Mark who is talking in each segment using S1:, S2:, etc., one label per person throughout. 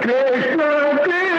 S1: कृष्ण कृष्ण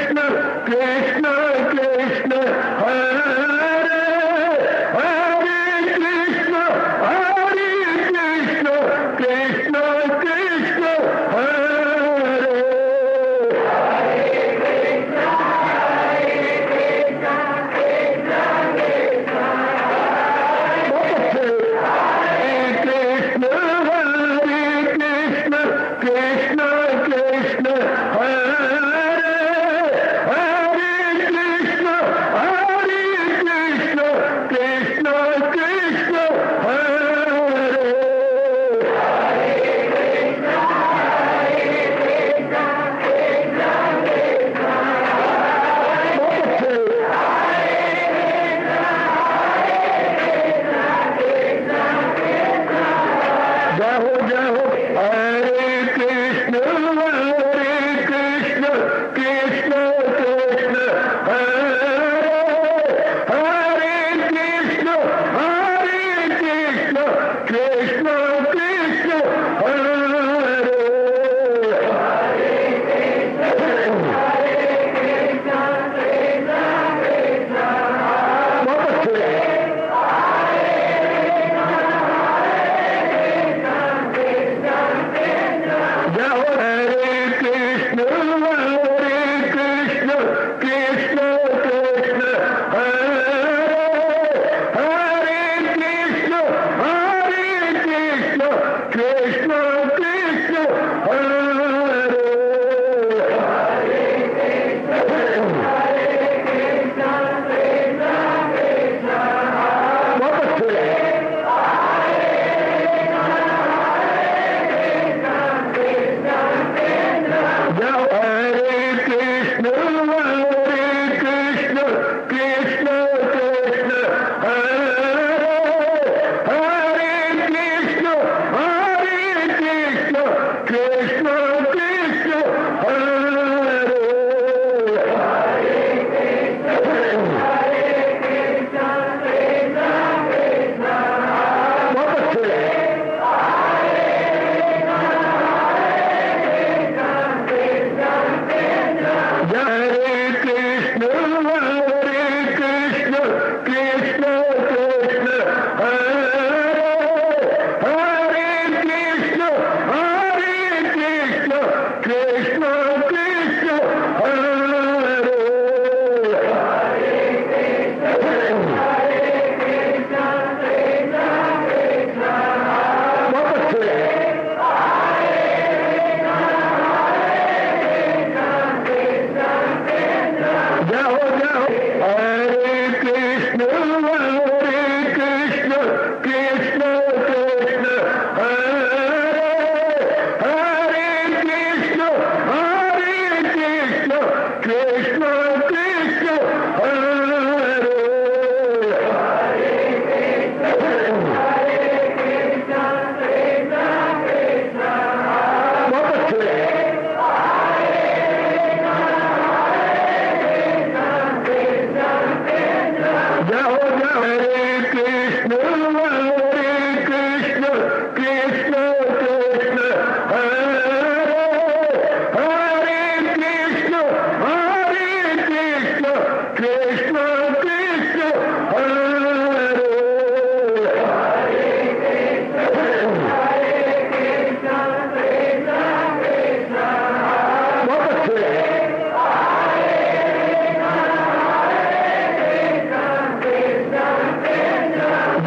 S1: हरे कृष्ण कृष्ण हरे बहुत अच्छे जाओ जाओ हरे कृष्ण कृष्ण कृष्ण कृष्ण हरे हरे कृष्ण कृष्ण कृष्ण हरे बहुत अच्छे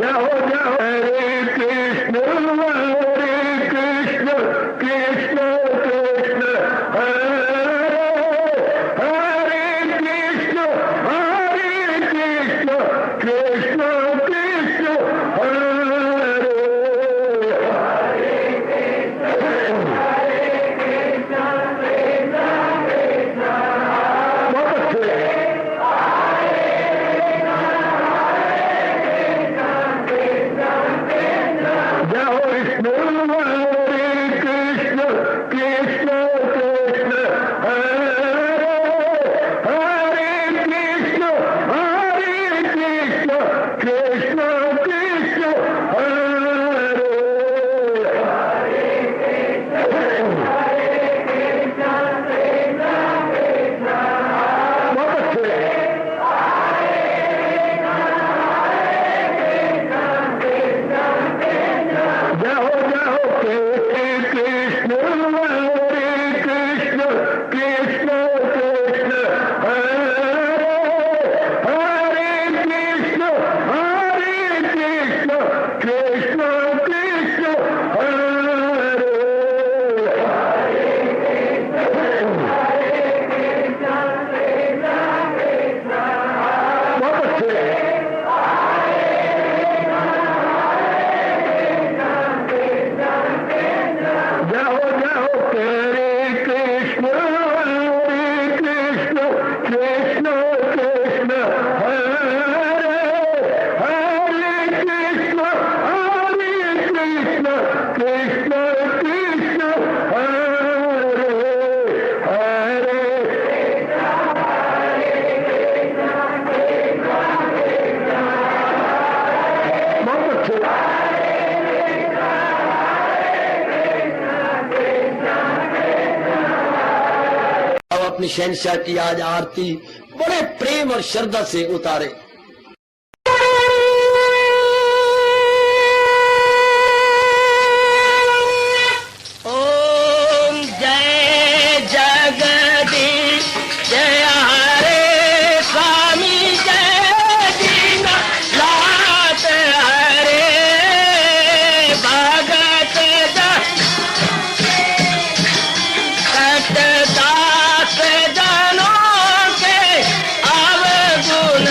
S1: जाओ जाओ हरे कृष्ण कृष्ण कृष्ण कृष्ण हरे हरे कृष्ण कृष्ण कृष्ण हरे बहुत अच्छे जाओ विष्णु हरे कृष्ण कृष्ण कृष्ण हरे हरे कृष्ण कृष्ण कृष्ण हरे बहुत अच्छे जाओ जाओ कृष्ण हरे कृष्ण कृष्ण कृष्ण हरे हरे कृष्ण कृष्ण कृष्ण हरे बहुत अच्छे जाओ जाओ हरे कृष्ण कृष्ण कृष्ण हरे हरे कृष्ण कृष्ण हरे हरे बहुत अच्छे
S2: अब अपनी शहनशाह की आज आरती बड़े प्रेम और श्रद्धा से उतारे। ओम जय जगदीश जय हरे स्वामी जय दीना लात हरे भगत दास जनों के अवगुण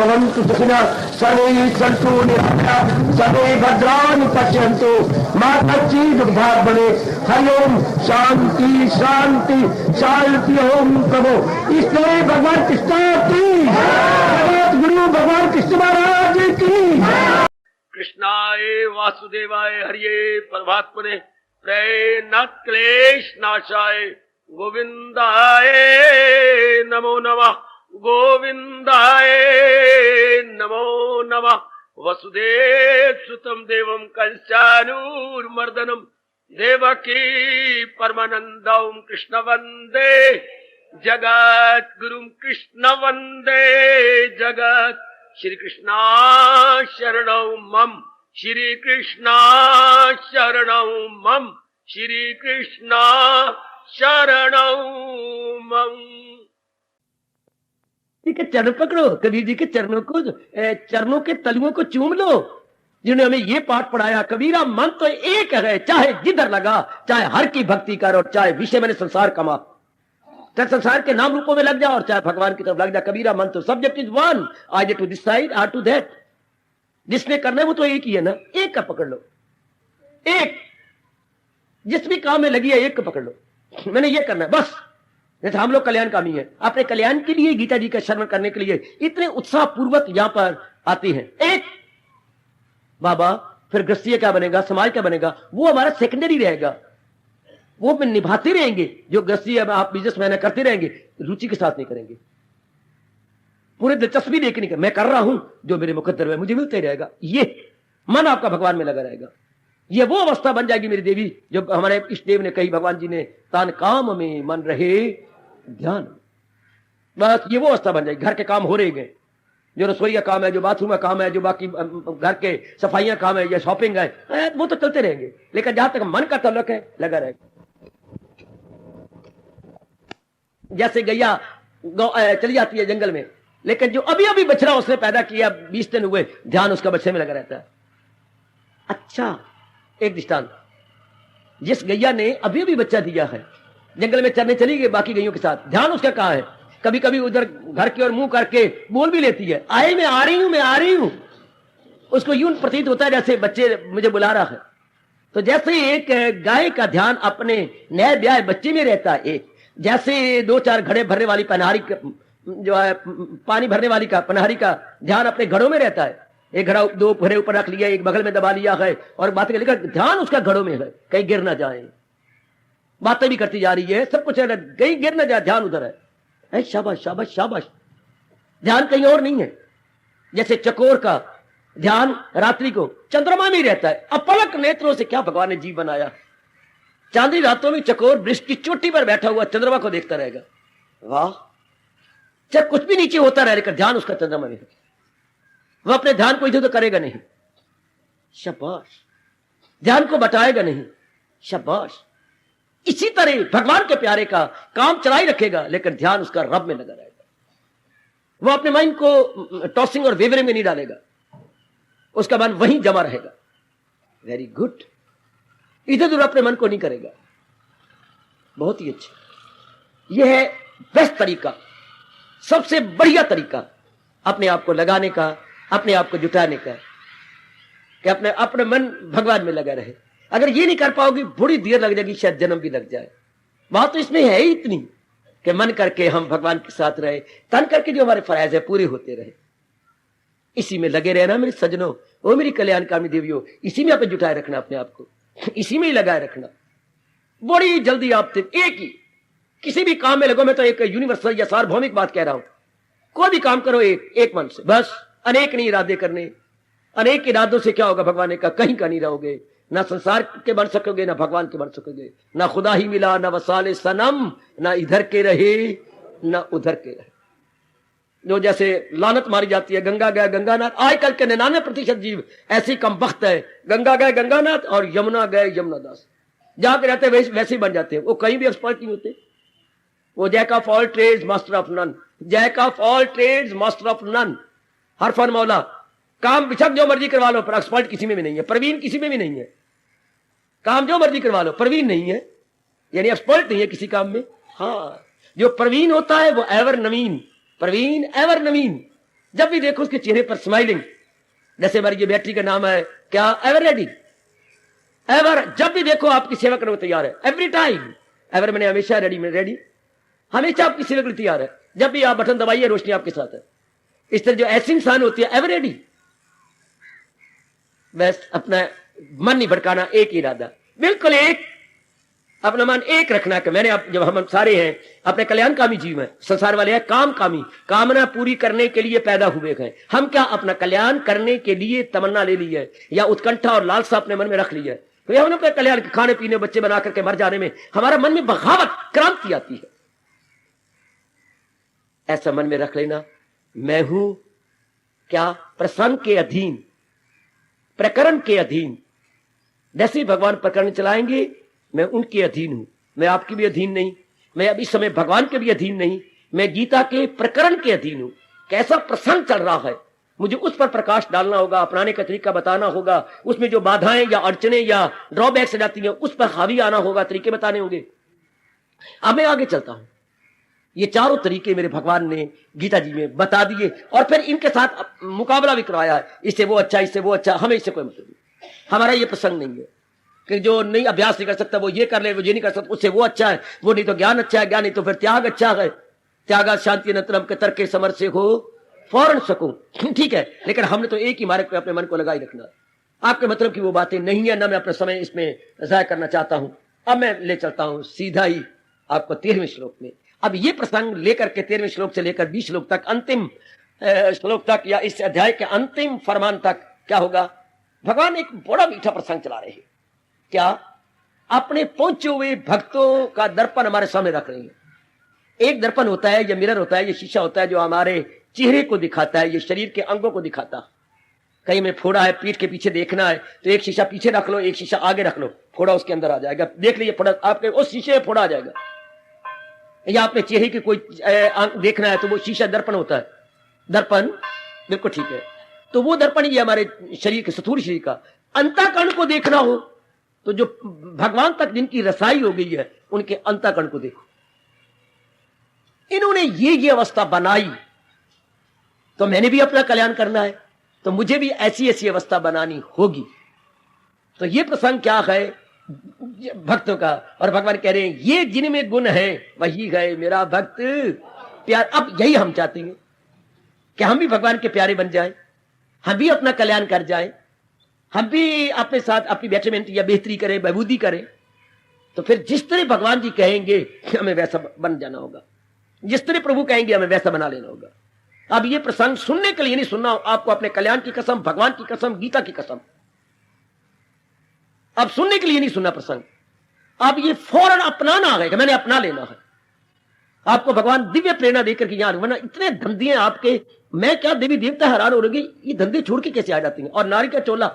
S1: भवन्तु सुखिनः सर्वे सन्तु निरामयाः सर्वे भद्राणि पश्यन्तु मा कश्चित् दुर्भाग् भवेत्। हरि ओम शांति शांति शांति। ओम प्रभु इसलिए भगवान कृष्ण की जगत गुरु भगवान कृष्ण महाराज की।
S2: कृष्णाय वासुदेवाय हरिये परमात्मने प्रेरणात् क्लेश नाशाय गोविंदाय नमो नमः गोविंदाय नमो नमः। वसुदेव सुतं देवं कंसानुर्मर्दनम देवकी परमानंदं कृष्ण वंदे जगत गुरुं कृष्ण वंदे जगत। श्री कृष्णा शरणौ मम श्री कृष्णा शरणौ मम श्री कृष्णा शरणौ मम। जी के चरण पकड़ो, कबीर जी के चरणों के तलुओं को चूम लो जिन्होंने हमें ये पाठ पढ़ाया। कबीरा मन तो एक है, चाहे जिधर लगा, चाहे हर की भक्ति कर और चाहे विषय मैंने संसार कमा, चाहे संसार के नाम रूपों में लग जा और चाहे भगवान की तरफ लग जा। कबीरा मन तो subject is one, either to this side और टू दैट। जिसने करना है वो तो एक ही है ना, एक का पकड़ लो। एक जिस भी काम में लगी है एक का पकड़ लो, मैंने ये करना है बस। जैसे हम लोग कल्याणकामी है, अपने कल्याण के लिए गीता जी का श्रवण करने के लिए इतने उत्साह पूर्वक यहां पर आती हैं। एक बाबा फिर गृहस्थी क्या बनेगा, समाज क्या बनेगा, वो हमारा सेकेंडरी रहेगा। वो में निभाते रहेंगे जो गृहस्थी आप बिजनेसमैन करते रहेंगे, रुचि के साथ नहीं करेंगे, पूरे दिलचस्पी लेके नहीं। मैं कर रहा हूं जो मेरे मुकद्दर है, मुझे मिलते रहेगा। ये मन आपका भगवान में लगा रहेगा। ये वो अवस्था बन जाएगी मेरी देवी जो हमारे इष्ट देव ने कही, भगवान जी ने, तान काम में मन रहे ध्यान। बस ये वो अवस्था बन जाएगी। घर के काम हो रहे गए, जो रसोई का काम है, जो बाथरूम का काम है, जो बाकी घर के सफाइयां काम है या शॉपिंग है, वो तो चलते रहेंगे, लेकिन जहां तक मन का ताल्लुक है लगा रहेगा। जैसे गैया चली जाती है जंगल में, लेकिन जो अभी अभी बछड़ा उसने पैदा किया, 20 दिन हुए, ध्यान उसका बच्चे में लगा रहता है। अच्छा, एक दृष्टांत, जिस गैया ने अभी अभी बच्चा दिया है, जंगल में चरने चली गई बाकी गैयों के साथ, ध्यान उसका कहां है? कभी कभी उधर घर की ओर मुंह करके बोल भी लेती है, आए मैं आ रही हूं, मैं आ रही हूं। उसको यूं प्रतीत होता है जैसे बच्चे मुझे बुला रहा है। तो जैसे एक गाय का ध्यान अपने नए ब्याह बच्चे में रहता है, एक जैसे 2-4 घड़े भरने वाली पनहारी जो है, पानी भरने वाली का पनहारी का ध्यान अपने घड़ों में रहता है। एक घड़ा 2 घड़े ऊपर रख लिया, एक बगल में दबा लिया है और बातें कर, ध्यान उसका घड़ों में है, कहीं गिर ना जाए। बातें भी करती जा रही है, सब कुछ है, कहीं गिर ना जाए, ध्यान उधर है। शाबाश शाबाश शाबाश, ध्यान कहीं और नहीं है। जैसे चकोर का ध्यान रात्रि को चंद्रमा में ही रहता है। अपलक नेत्रों से क्या भगवान ने जीव बनाया। चांदी रातों में चकोर वृक्ष की चोटी पर बैठा हुआ चंद्रमा को देखता रहेगा। वाह, चाहे कुछ भी नीचे होता रहे लेकिन ध्यान उसका चंद्रमा में है। वह अपने ध्यान को इधर तो करेगा नहीं, शाबाश। ध्यान को बटाएगा नहीं, शाबाश। इसी तरह भगवान के प्यारे का काम चलाई रखेगा लेकिन ध्यान उसका रब में लगा रहेगा। वह अपने माइंड को टॉसिंग और वेवरिंग में नहीं डालेगा, उसका मन वहीं जमा रहेगा। वेरी गुड, इधर उधर अपने मन को नहीं करेगा। बहुत ही अच्छा, यह है बेस्ट तरीका, सबसे बढ़िया तरीका अपने आप को लगाने का, अपने आप को जुटाने का, कि अपने मन भगवान में लगा रहे। अगर ये नहीं कर पाओगे बड़ी देर लग जाएगी, शायद जन्म भी लग जाए। बात तो इसमें है ही इतनी कि मन करके हम भगवान के साथ रहे, तन करके जो हमारे फराइज है पूरे होते रहे। इसी में लगे रहना मेरे सजनों, वो मेरी कल्याणकामी देवियों, इसी में आप जुटाए रखना अपने आप को, इसी में ही लगाए रखना। बड़ी जल्दी आप एक ही किसी भी काम में लगो। मैं तो एक यूनिवर्सल या सार्वभौमिक बात कह रहा हूं, कोई भी काम करो एक मन से, बस अनेक नहीं इरादे करने। अनेक इरादों से क्या होगा, भगवान ने कहा कहीं का नहीं रहोगे, ना संसार के बन सकोगे ना भगवान के बन सकोगे, ना खुदा ही मिला ना वसाले सनम, ना इधर के रहे ना उधर के रहे। जो जैसे लानत मारी जाती है, गंगा गया गंगानाथ। आजकल के 99% जीव ऐसी कम वक्त है, गंगा गए गंगानाथ और यमुना गए यमुना दास। जहां के रहते वैसे ही बन जाते हैं, वो कहीं भी एक्सपर्ट नहीं होते। वो jack of all trades master of none, jack of all trades master of none. हर फन मौला, काम बिछक जो मर्जी करवा लो, पर एक्सपर्ट किसी में भी नहीं है, प्रवीण किसी में भी नहीं है। काम जो मर्जी करवा लो, प्रवीण नहीं है, यानी एक्सपर्ट नहीं है किसी काम में। हाँ, जो प्रवीण होता है वो एवर नवीन, प्रवीण एवर नवीन। जब भी देखो उसके चेहरे पर स्माइलिंग। जैसे हमारी ये बैटरी का नाम है क्या, एवर रेडी। एवर, जब भी देखो आपकी सेवा करने को तैयार है, एवरी टाइम। एवर मैंने हमेशा रेडी में, रेडी, हमेशा आपकी सेवा के लिए तैयार है। जब भी आप बटन दबाइए रोशनी आपके साथ है। इस तरह जो ऐसी इंसान होती है, एवर रेडी। बस अपना मन नहीं भटकाना, एक ही इरादा, बिल्कुल एक, अपना मन एक रखना कि मैंने जब हम सारे हैं अपने कल्याणकामी जीव हैं, संसार वाले हैं काम कामी, कामना पूरी करने के लिए पैदा हुए हैं। हम क्या अपना कल्याण करने के लिए तमन्ना ले ली है या उत्कंठा और लालसा अपने मन में रख ली है, तो हमने अपने कल्याण खाने पीने बच्चे बना करके मर जाने में हमारा मन में बगावत क्रांति आती है। ऐसा मन में रख लेना, मैं हूं क्या प्रसंग के अधीन, प्रकरण के अधीन। जैसे भगवान प्रकरण चलाएंगे मैं उनके अधीन हूं, मैं आपकी भी अधीन नहीं, मैं अब इस समय भगवान के भी अधीन नहीं, मैं गीता के प्रकरण के अधीन हूं। कैसा प्रसंग चल रहा है, मुझे उस पर प्रकाश डालना होगा, अपनाने का तरीका बताना होगा, उसमें जो बाधाएं या अड़चने या ड्रॉबैक्स जाती हैं उस पर हावी आना होगा, तरीके बताने होंगे। अब मैं आगे चलता हूं। ये चारों तरीके मेरे भगवान ने गीता जी में बता दिए और फिर इनके साथ मुकाबला भी करवाया है, इससे वो अच्छा, इससे वो अच्छा। हमें इससे कोई मतलब नहीं, हमारा ये प्रसंग नहीं है कि जो नहीं अभ्यास नहीं कर सकता वो ये कर ले, वो ये नहीं कर सकता उससे वो अच्छा है, वो नहीं तो ज्ञान अच्छा है, ज्ञान नहीं तो फिर त्याग अच्छा है। त्यागा शांति नतरम के तर्क के समर से हो फौरन सकूं, ठीक है। लेकिन हमने तो एक ही मार्ग पे अपने मन को लगाई रखना। आपके मतलब की वो बातें नहीं है, ना मैं अपना समय इसमें जाया करना चाहता हूं। अब मैं ले चलता हूं सीधा ही आपको 13वें श्लोक में। अब ये प्रसंग लेकर के 13वें श्लोक से लेकर 20 श्लोक तक, अंतिम श्लोक तक या इस अध्याय के अंतिम फरमान तक क्या होगा, भगवान एक बड़ा मीठा प्रसंग चला रहे हैं। क्या, अपने पहुंचे हुए भक्तों का दर्पण हमारे सामने रख रहे हैं। एक दर्पण होता है, ये मिरर होता है, ये शीशा होता है जो हमारे चेहरे को दिखाता है, ये शरीर के अंगों को दिखाता है। कहीं में फोड़ा है, पीठ के पीछे देखना है तो एक शीशा पीछे रख लो, एक शीशा आगे रख लो, फोड़ा उसके अंदर आ जाएगा। देख लीजिए फोड़ा आपके उस शीशे में फोड़ा आ जाएगा। या अपने चेहरे की कोई देखना है तो वो शीशा दर्पण होता है, दर्पण, बिल्कुल ठीक है। तो वो दर्पण ये हमारे शरीर के स्थूल शरीर का। अंतःकरण को देखना हो तो जो भगवान तक जिनकी रसाई हो गई है उनके अंतःकरण को देखो। इन्होंने ये अवस्था बनाई तो मैंने भी अपना कल्याण करना है, तो मुझे भी ऐसी ऐसी अवस्था बनानी होगी। तो ये प्रसंग क्या है भक्तों का, और भगवान कह रहे हैं ये जिनमें गुण है वही है मेरा भक्त प्यार। अब यही हम चाहते हैं कि हम भी भगवान के प्यारे बन जाएं, हम भी अपना कल्याण कर जाएं, हम भी अपने साथ अपनी बेटरमेंट या बेहतरी करें, बहबूदी करें। तो फिर जिस तरह भगवान जी कहेंगे हमें वैसा बन जाना होगा, जिस तरह प्रभु कहेंगे हमें वैसा बना लेना होगा। अब ये प्रसंग सुनने के लिए नहीं सुनना, आपको अपने कल्याण की कसम, भगवान की कसम, गीता की कसम, अब सुनने के लिए नहीं सुनना प्रसंग। अब ये फौरन अपनाना है कि मैंने अपना लेना है। आपको भगवान दिव्य प्रेरणा देकर के यहां, वरना इतने धंधे हैं आपके, मैं क्या देवी देवता हैरान हो रहे, ये धंधे छोड़ के कैसे आ जाती हैं। और नारी का चोला,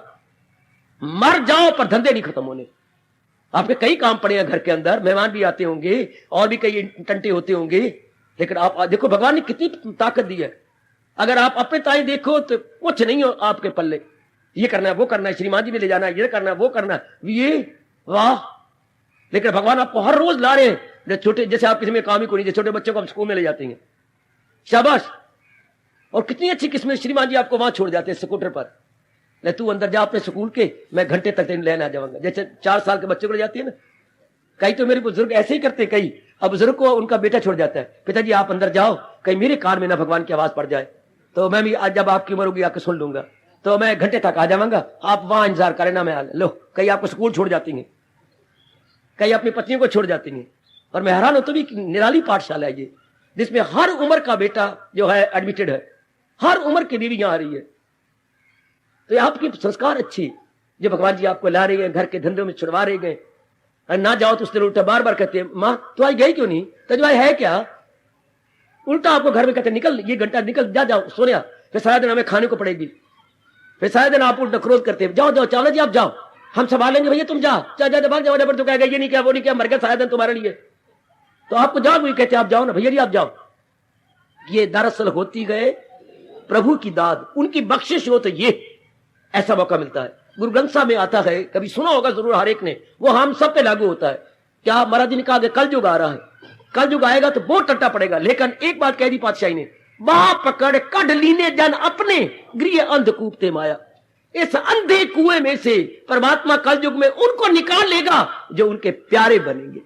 S2: मर जाओ पर धंधे नहीं खत्म होने। आपके कई काम पड़े हैं घर के अंदर, मेहमान भी आते होंगे और भी कई टंटे होते होंगे, लेकिन आप देखो भगवान ने कितनी ताकत दी है। अगर आप अपने ताई देखो तो कुछ नहीं हो आपके पल्ले, ये करना है वो करना है, श्रीमान जी में ले जाना है, ये करना है वो करना है, ये वाह। लेकिन भगवान आपको हर रोज ला रहे हैं। छोटे जैसे आप किसी में काम ही को नहीं, छोटे बच्चों को आप स्कूल में ले जाते हैं, शाबाश। और कितनी अच्छी किस्में श्रीमान जी आपको वहां छोड़ जाते हैं स्कूटर पर, ले तू अंदर जा अपने स्कूल के, मैं घंटे तक लेने आ जाऊंगा। जैसे 4 साल के बच्चे को ले जाती है ना, कई तो मेरे बुजुर्ग ऐसे ही करते, कई अब बुजुर्ग को उनका बेटा छोड़ जाता है, पिताजी आप अंदर जाओ, कहीं मेरे कान में ना भगवान की आवाज पड़ जाए, तो मैं भी आज जब आपकी उम्र होगी आके सुन लूंगा, तो मैं घंटे तक आ जाऊंगा, आप वहां इंतजार करें ना, मैं लो। कई आपको स्कूल छोड़ जाती हैं, कई अपनी पत्नियों को छोड़ जाती हैं। और मैं हैरान होता भी निराली पाठशाला है ये, जिसमें हर उम्र का बेटा जो है एडमिटेड है, हर उम्र की बीवी यहां आ रही है। तो आपकी संस्कार अच्छी जो भगवान जी आपको ला रही है, घर के धंधों में छुड़वा रहे गए। ना जाओ तो उसने उल्टा बार बार कहते हैं माँ तो आज गई क्यों नहीं, तो जो है क्या, उल्टा आपको घर में कहते निकल, ये घंटा निकल, जा जाओ सो रहा, फिर सारा दिन हमें खाने को पड़ेगी, फिर सारा दिन आप उल्टा क्रोध करते हैं, जाओ जाओ चावला जी आप जाओ, हम संभाल लेंगे भैया, तुम जाओ जा जा भाग जाओ, तो कहेगा ये नहीं क्या वो नहीं क्या, मर गया सारा दिन तुम्हारे लिए, तो आपको जाओ, वही कहते आप जाओ ना भैया जी आप जाओ। ये दरअसल होती गए प्रभु की दाद, उनकी बख्शिश हो तो ये ऐसा मौका मिलता है। गुरु ग्रंथ साहब में आता है, कभी सुना होगा जरूर हर एक ने, वो हम सब पे लागू होता है। क्या महाराज जी ने कहा कि कल युग आ रहा है, कल युग आएगा तो बहुत टट्टा पड़ेगा, लेकिन एक बात कह दी पातशाही ने, बाह पकड़ कढ़ लीने जन अपने, गृह अंधकूप ते माया। इस अंधे कुएं में से परमात्मा कल युग में उनको निकाल लेगा जो उनके प्यारे बनेंगे।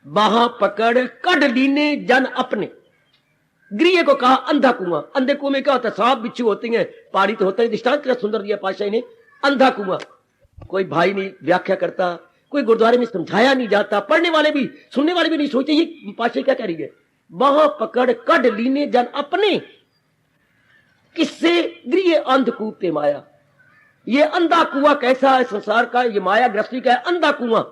S2: बाह पकड़ कढ़ लीने जन अपने, गृह को कहा अंधा कुआं। अंधे कुएं में क्या होता है? सांप बिच्छू होते हैं, पहाड़ी तो होता है। दृष्टांत क्या सुंदर दिया पातशाही ने, अंधा कुआं। कोई भाई नहीं व्याख्या करता, कोई गुरुद्वारे में समझाया नहीं जाता, पढ़ने वाले भी सुनने वाले भी नहीं सोचते ये पातशाही क्या कह रही है। बाह पकड़ कढ़ लीने जन अपने, किससे? गृह अंधकूप ते माया। ये अंधा कुआं कैसा है? संसार का ये माया गृहस्थी का है अंधा कुआं,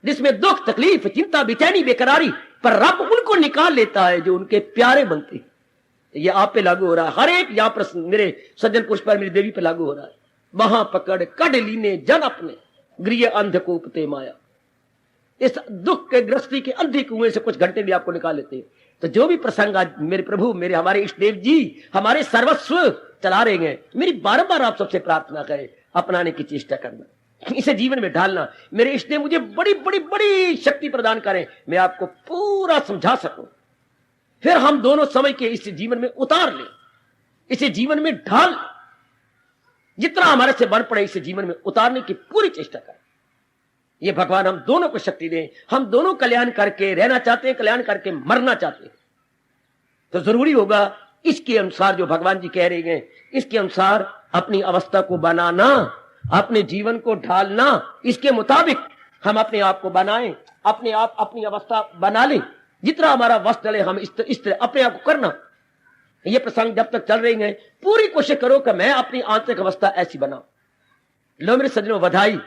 S2: जिसमें दुख तकलीफ चिंता बेचैनी बेकरारी, पर रब उनको निकाल लेता है जो उनके प्यारे बनते हैं। ये आप पे लागू हो रहा है, हर एक यहां पर मेरे सज्जन पुरुष पर, मेरी देवी पे लागू हो रहा है। वहां पकड़ कढ़ लीने जन अपने, गृह अंधकूप ते माया। इस दुख के गृहस्थी के अंधे कुएं से कुछ घंटे भी आपको निकाल लेते हैं। तो जो भी प्रसंग आज मेरे प्रभु, मेरे हमारे इष्ट देव जी हमारे सर्वस्व चला रहे हैं, मेरी बार बार आप सबसे प्रार्थना करें, अपनाने की चेष्टा करना, इसे जीवन में ढालना। मेरे इष्ट देव मुझे बड़ी बड़ी बड़ी शक्ति प्रदान करें, मैं आपको पूरा समझा सकूं, फिर हम दोनों समय के इस जीवन में उतार लें, इसे जीवन में ढाल लें। जितना हमारे से बन पड़े इसे जीवन में उतारने की पूरी चेष्टा करें। ये भगवान हम दोनों को शक्ति दें। हम दोनों कल्याण करके रहना चाहते हैं, कल्याण करके मरना चाहते हैं, तो जरूरी होगा इसके अनुसार जो भगवान जी कह रहे हैं, इसके अनुसार अपनी अवस्था को बनाना, अपने जीवन को ढालना, इसके मुताबिक हम अपने आप को बनाएं, अपने आप अपनी अवस्था बना लें। जितना हमारा वश चले हम इस तरह अपने आप को करना। ये प्रसंग जब तक चल रही हैं, पूरी कोशिश करो कि मैं अपनी आंतरिक अवस्था ऐसी बनाऊं। लो मेरे सज्जनों, बधाई,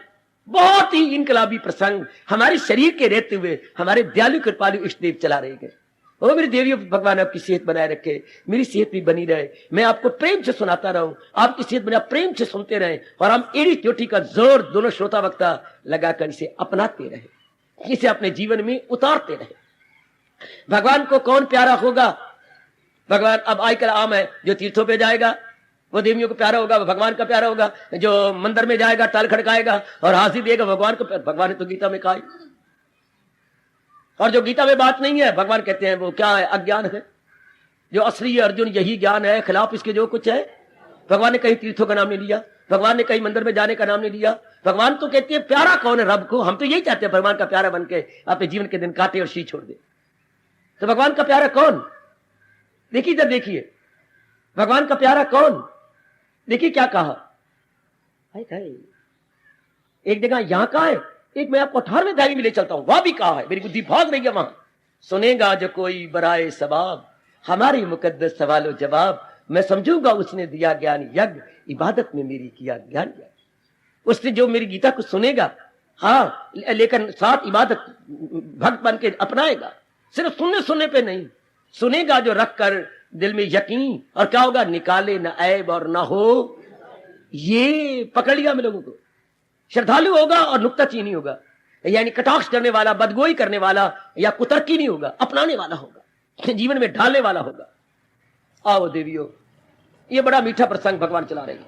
S2: बहुत ही इनकलाबी प्रसंग हमारे शरीर के रहते हुए हमारे दयालु कृपालु इष्ट देव चला रहे हैं। ओ मेरी देवियों, भगवान आपकी सेहत बनाए रखे, मेरी सेहत भी बनी रहे, मैं आपको प्रेम से सुनाता रहूं, आपकी सेहत बना प्रेम से सुनते रहें, और हम एड़ी चोटी का जोर दोनों श्रोता वक्ता लगाकर इसे अपनाते रहे, इसे अपने जीवन में उतारते रहे। भगवान को कौन प्यारा होगा? भगवान अब आजकल आम है, जो तीर्थों पे जाएगा वो देवियों को प्यारा होगा, वो भगवान का प्यारा होगा। जो मंदिर में जाएगा ताल खड़काएगा और हाजिर देगा, भगवान को। भगवान ने तो गीता में कहा, और जो गीता में बात नहीं है भगवान कहते हैं वो क्या है? अज्ञान है। जो असली है अर्जुन, यही ज्ञान है, खिलाफ इसके जो कुछ है। भगवान ने कहीं तीर्थों का नाम नहीं लिया, भगवान ने कहीं मंदिर में जाने का नाम नहीं लिया। भगवान तो कहते हैं प्यारा कौन है रब को? हम तो यही चाहते हैं भगवान का प्यारा बन के अपने जीवन के दिन काटे और शी छोड़ दे। तो भगवान का प्यारा कौन? देखिए जब देखिए भगवान का प्यारा कौन, देखिए क्या कहा। एक जगह यहां कहा है, एक मैं आपको 18वें अध्याय में ले चलता हूं, वहां भी कहा है, मेरी बुद्धि भाग रही है वहां। सुनेगा जो कोई बराए सबाब, हमारी मुकद्दस सवालो जवाब, मैं समझूंगा उसने दिया ज्ञान यज्ञ, इबादत में मेरी किया ज्ञान यज्ञ। उसने जो मेरी गीता को सुनेगा, हाँ, लेकिन साथ इबादत भक्त बन के अपनाएगा, सिर्फ सुनने पे नहीं, सुनेगा जो रख कर दिल में यकीन, और क्या होगा? निकाले न ऐब और न हो, ये पकड़ लिया मैं लोगों को। श्रद्धालु होगा और नुक्ताचीनी होगा, यानी कटाक्ष करने वाला, बदगोई करने वाला या कुतर्की नहीं होगा, अपनाने वाला होगा, जीवन में ढालने वाला होगा। आओ देवियों, ये बड़ा मीठा प्रसंग भगवान चला रहे हैं,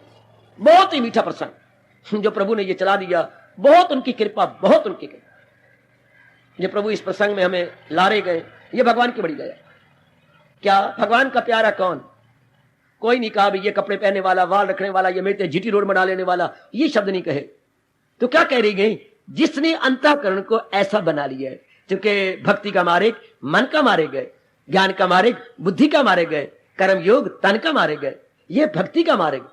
S2: बहुत ही मीठा प्रसंग जो प्रभु ने ये चला दिया। बहुत उनकी कृपा, बहुत उनकी कृपा। जो प्रभु इस प्रसंग में हमें ला रहे गए, ये भगवान की बड़ी दया। क्या भगवान का प्यारा कौन? कोई नहीं कहा भाई ये कपड़े पहनने वाला, वाल रखने वाला, ये मेरे जीटी रोड बना लेने वाला, ये शब्द नहीं कहे। तो क्या कह रही गई? जिसने अंतःकरण को ऐसा बना लिया है, क्योंकि भक्ति का मार्ग मन का मारे गए, ज्ञान का मार्ग बुद्धि का मारे गए, कर्म योग तन का मारे गए, ये भक्ति का मार्ग।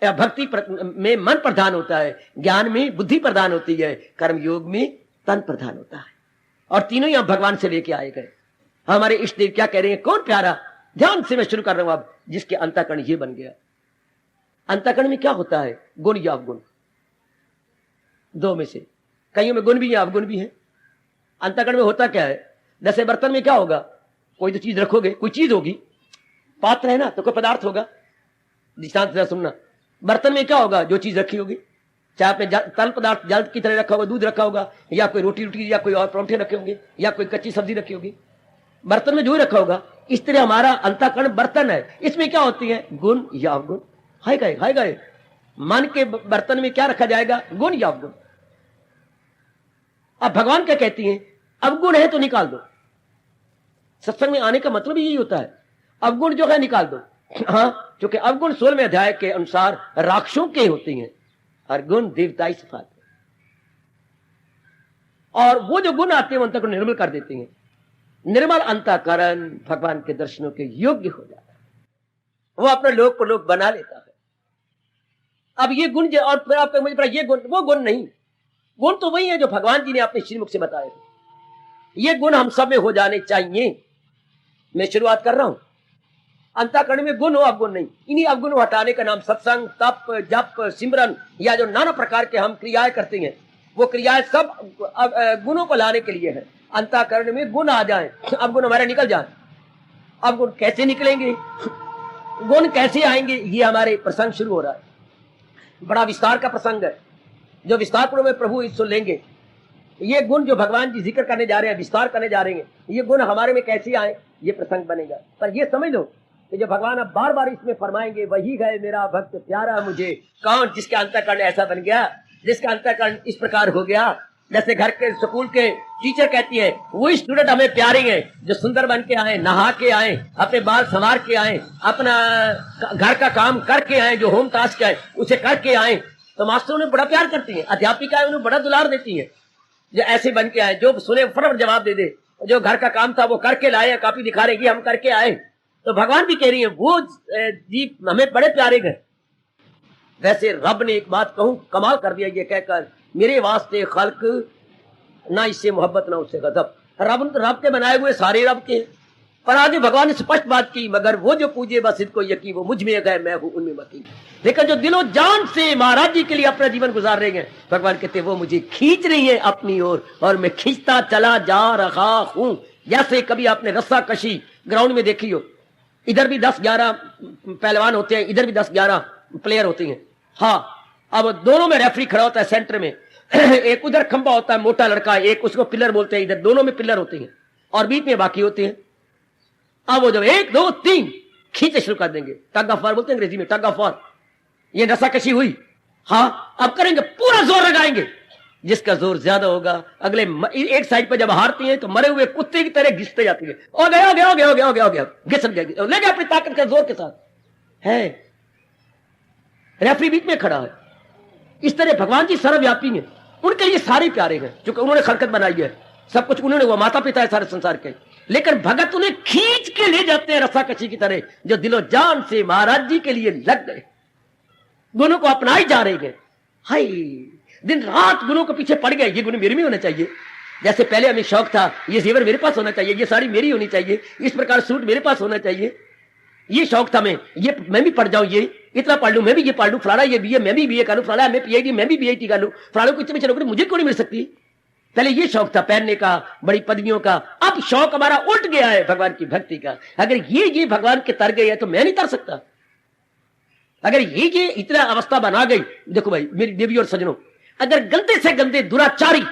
S2: भक्ति में मन प्रधान होता है, ज्ञान में बुद्धि प्रधान होती है, कर्म योग में तन प्रधान होता है, और तीनों ही हम भगवान से लेके आए गए। हमारे इष्ट देव क्या कह रहे हैं? कौन प्यारा? ध्यान से मैं शुरू कर रहा हूं अब। जिसके अंतःकरण ये बन गया। अंतःकरण में क्या होता है? गुण या अवगुण, दो में से। कईयों में गुण भी है, अवगुण भी है। अंतःकरण में होता क्या है? जैसे बर्तन में क्या होगा? कोई तो चीज रखोगे, कोई चीज होगी, पात्र है ना, तो कोई पदार्थ होगा। दृष्टांत से सुनना, बर्तन में क्या होगा? जो चीज रखी होगी, चाहे आपने तरल पदार्थ जल की तरह रखा होगा, दूध रखा होगा, या कोई रोटी या कोई और परांठे रखे होंगे, या कोई कच्ची सब्जी रखी होगी, बर्तन में जो ही रखा होगा। इस तरह हमारा अंतःकरण बर्तन है, इसमें क्या होती है? गुण या अवगुण। हाय गए मन के बर्तन में क्या रखा जाएगा? गुण या अवगुण। अब भगवान क्या कहती हैं? अवगुण है तो निकाल दो। सत्संग में आने का मतलब यही होता है। अवगुण जो है निकाल दो। हाँ, क्योंकि अवगुण 16वें अध्याय के अनुसार राक्षसों के होते हैं और गुण देवताई सिफात है। और वो जो गुण आते हैं अंतर को निर्मल कर देते हैं। निर्मल अंतःकरण भगवान के दर्शनों के योग्य हो जाता है, वो अपने लोक को लोक बना लेता है। अब ये गुण जो, और फिर आपको मुझे पता ये गुण वो गुण नहीं, गुण तो वही है जो भगवान जी ने अपने श्रीमुख से बताए थे। ये गुण हम सब में हो जाने चाहिए। मैं शुरुआत कर रहा हूं, अंतःकरण में गुण हो, अवगुण नहीं। इन्हीं अवगुण को हटाने का नाम सत्संग, तप, जप, सिमरन या जो नाना प्रकार के हम क्रियाएं करते हैं, वो क्रियाएं सब गुणों को लाने के लिए है। अंतःकरण में गुण आ जाए, अवगुण हमारे निकल जाए। अवगुण कैसे निकलेंगे, गुण कैसे आएंगे, ये हमारे प्रसंग शुरू हो रहा है। बड़ा विस्तार का प्रसंग है जो विस्तार पूर्व में प्रभु सुन लेंगे। ये गुण जो भगवान जी जिक्र करने जा रहे हैं, विस्तार करने जा रहे हैं, ये गुण हमारे में कैसे आए, ये प्रसंग बनेगा। पर ये समझ लो कि जो भगवान अब बार बार इसमें फरमाएंगे, वही है मेरा भक्त प्यारा मुझे। कौन? जिसके अंतःकरण ऐसा बन गया, जिसका अंतःकरण इस प्रकार हो गया। जैसे घर के स्कूल के टीचर कहती है, वो स्टूडेंट हमें प्यारे हैं जो सुंदर बन के आए, नहा के आए, अपने बाल संवार के आए, अपना घर का काम करके आए, जो होम टास्क है उसे करके आए, तो मास्टर उन्हें बड़ा प्यार करती है, अध्यापिकाएं उन्हें बड़ा दुलार देती है। जो ऐसे बन के आए, जो सुने फटाफट जवाब दे दे, जो घर का काम था वो करके लाए, कॉपी दिखा रही हम करके आए। तो भगवान भी कह रही है वो जी हमें बड़े प्यारे गए। वैसे रब ने एक बात कहूं, कमाल कर दिया ये कहकर, मेरे वास्ते खल्क ना इससे मोहब्बत ना उससे गजब। रब के बनाए हुए सारे रब के, पर आगे भगवान ने स्पष्ट बात की, मगर वो जो पूजे बस इनको यकीन, वो मुझ में गए, मैं हूं उनमें मती। लेकिन जो दिलो जान से महाराज जी के लिए अपना जीवन गुजार रहे हैं, भगवान कहते वो मुझे खींच रही है अपनी ओर, और मैं खींचता चला जा रहा हूं। जैसे कभी आपने रस्सा कशी ग्राउंड में देखी हो, इधर भी 10-11 पहलवान होते हैं, इधर भी 10-11 प्लेयर होते हैं। हाँ, अब दोनों में रेफरी खड़ा होता है सेंटर में, एक उधर खंबा होता है मोटा लड़का, एक उसको पिलर बोलते हैं, इधर दोनों में पिलर होते हैं और बीच में बाकी होते हैं। अब वो जब 1 2 3 खींचे शुरू कर देंगे, टग ऑफ वॉर बोलते हैं अंग्रेजी में, टग ऑफ वॉर। ये रस्साकशी हुई। हाँ, अब करेंगे, पूरा जोर लगाएंगे, जिसका जोर ज्यादा होगा अगले एक साइड पर जब हारती है तो मरे हुए कुत्ते की तरह घिसते जाती है, हो गया हो गया हो गया हो गया हो गया हो गया, घिसन गया, ले गया अपनी ताकत के जोर के साथ है। रेफरी बीच में खड़ा है। इस तरह भगवान जी सर्वव्यापी हैं, उनके लिए सारे प्यारे हैं, क्योंकि उन्होंने खलकत बनाई है, सब कुछ उन्होंने, वो माता पिता है सारे संसार के। लेकिन भगत उन्हें खींच के ले जाते हैं रस्साकशी की तरह, जो दिलो जान से महाराज जी के लिए लग गए, गुणों को अपनाई जा रहे हैं। हाय, दिन रात गुणों के पीछे पड़ गए, ये गुण मेरे में होना चाहिए। जैसे पहले हमें शौक था, ये जेवर मेरे पास होना चाहिए, ये साड़ी मेरी होनी चाहिए, इस प्रकार सूट मेरे पास होना चाहिए, ये शौक था मैं भी पढ़ जाऊं, ये इतना पढ़ लूं, मैं भी ये पढ़ लूं, फलाना ये बीए मैं भी बीए कर लूं, फलाना मैं पीएचडी मैं भी पीएचडी कर लूं, फलाना को इतने नौकरी मुझे क्यों नहीं मिल सकती। पहले ये शौक था पहनने का, बड़ी पदवियों का। अब शौक हमारा उल्ट गया है भगवान की भक्ति का। अगर ये भगवान के तर गए है तो मैं नहीं तर सकता। अगर ये इतना अवस्था बना गई, देखो भाई मेरी देवी और सजनों, अगर गंदे से गंदे दुराचारी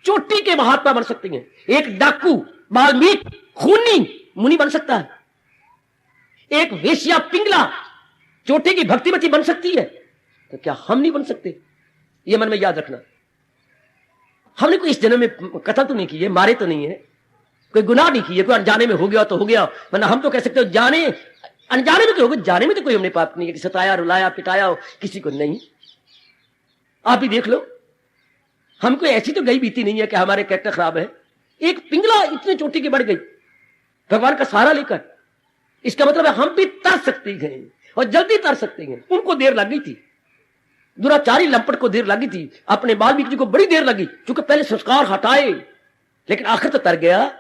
S2: चोटी के महात्मा बन सकते हैं, एक डाकू बाल्मीक खूनी मुनि बन सकता है, एक वेश्या पिंगला चोटी की भक्तिमती बन सकती है, तो क्या हम नहीं बन सकते? ये मन में याद रखना। हमने कोई इस जन्म में कत्ल तो नहीं की है, मारे तो नहीं है, कोई गुनाह नहीं किए, कोई अनजाने में हो गया तो हो गया, वरना हम तो कह सकते हो जाने अनजाने में तो होगा, जाने में तो कोई हमने पाप नहीं है, सताया रुलाया पिटाया हो किसी को नहीं। आप भी देख लो, हमको ऐसी तो गई बीती नहीं है कि हमारे कैरेक्टर खराब है। एक पिंगला इतनी चोटी की बढ़ गई भगवान का सहारा लेकर, इसका मतलब है हम भी तर सकते हैं और जल्दी तर सकते हैं। उनको देर लग गई थी, दुराचारी लंपट को देर लगी थी, अपने वाल्मीकि जी को बड़ी देर लगी, क्योंकि पहले संस्कार हटाए, लेकिन आखिर तो तर गया।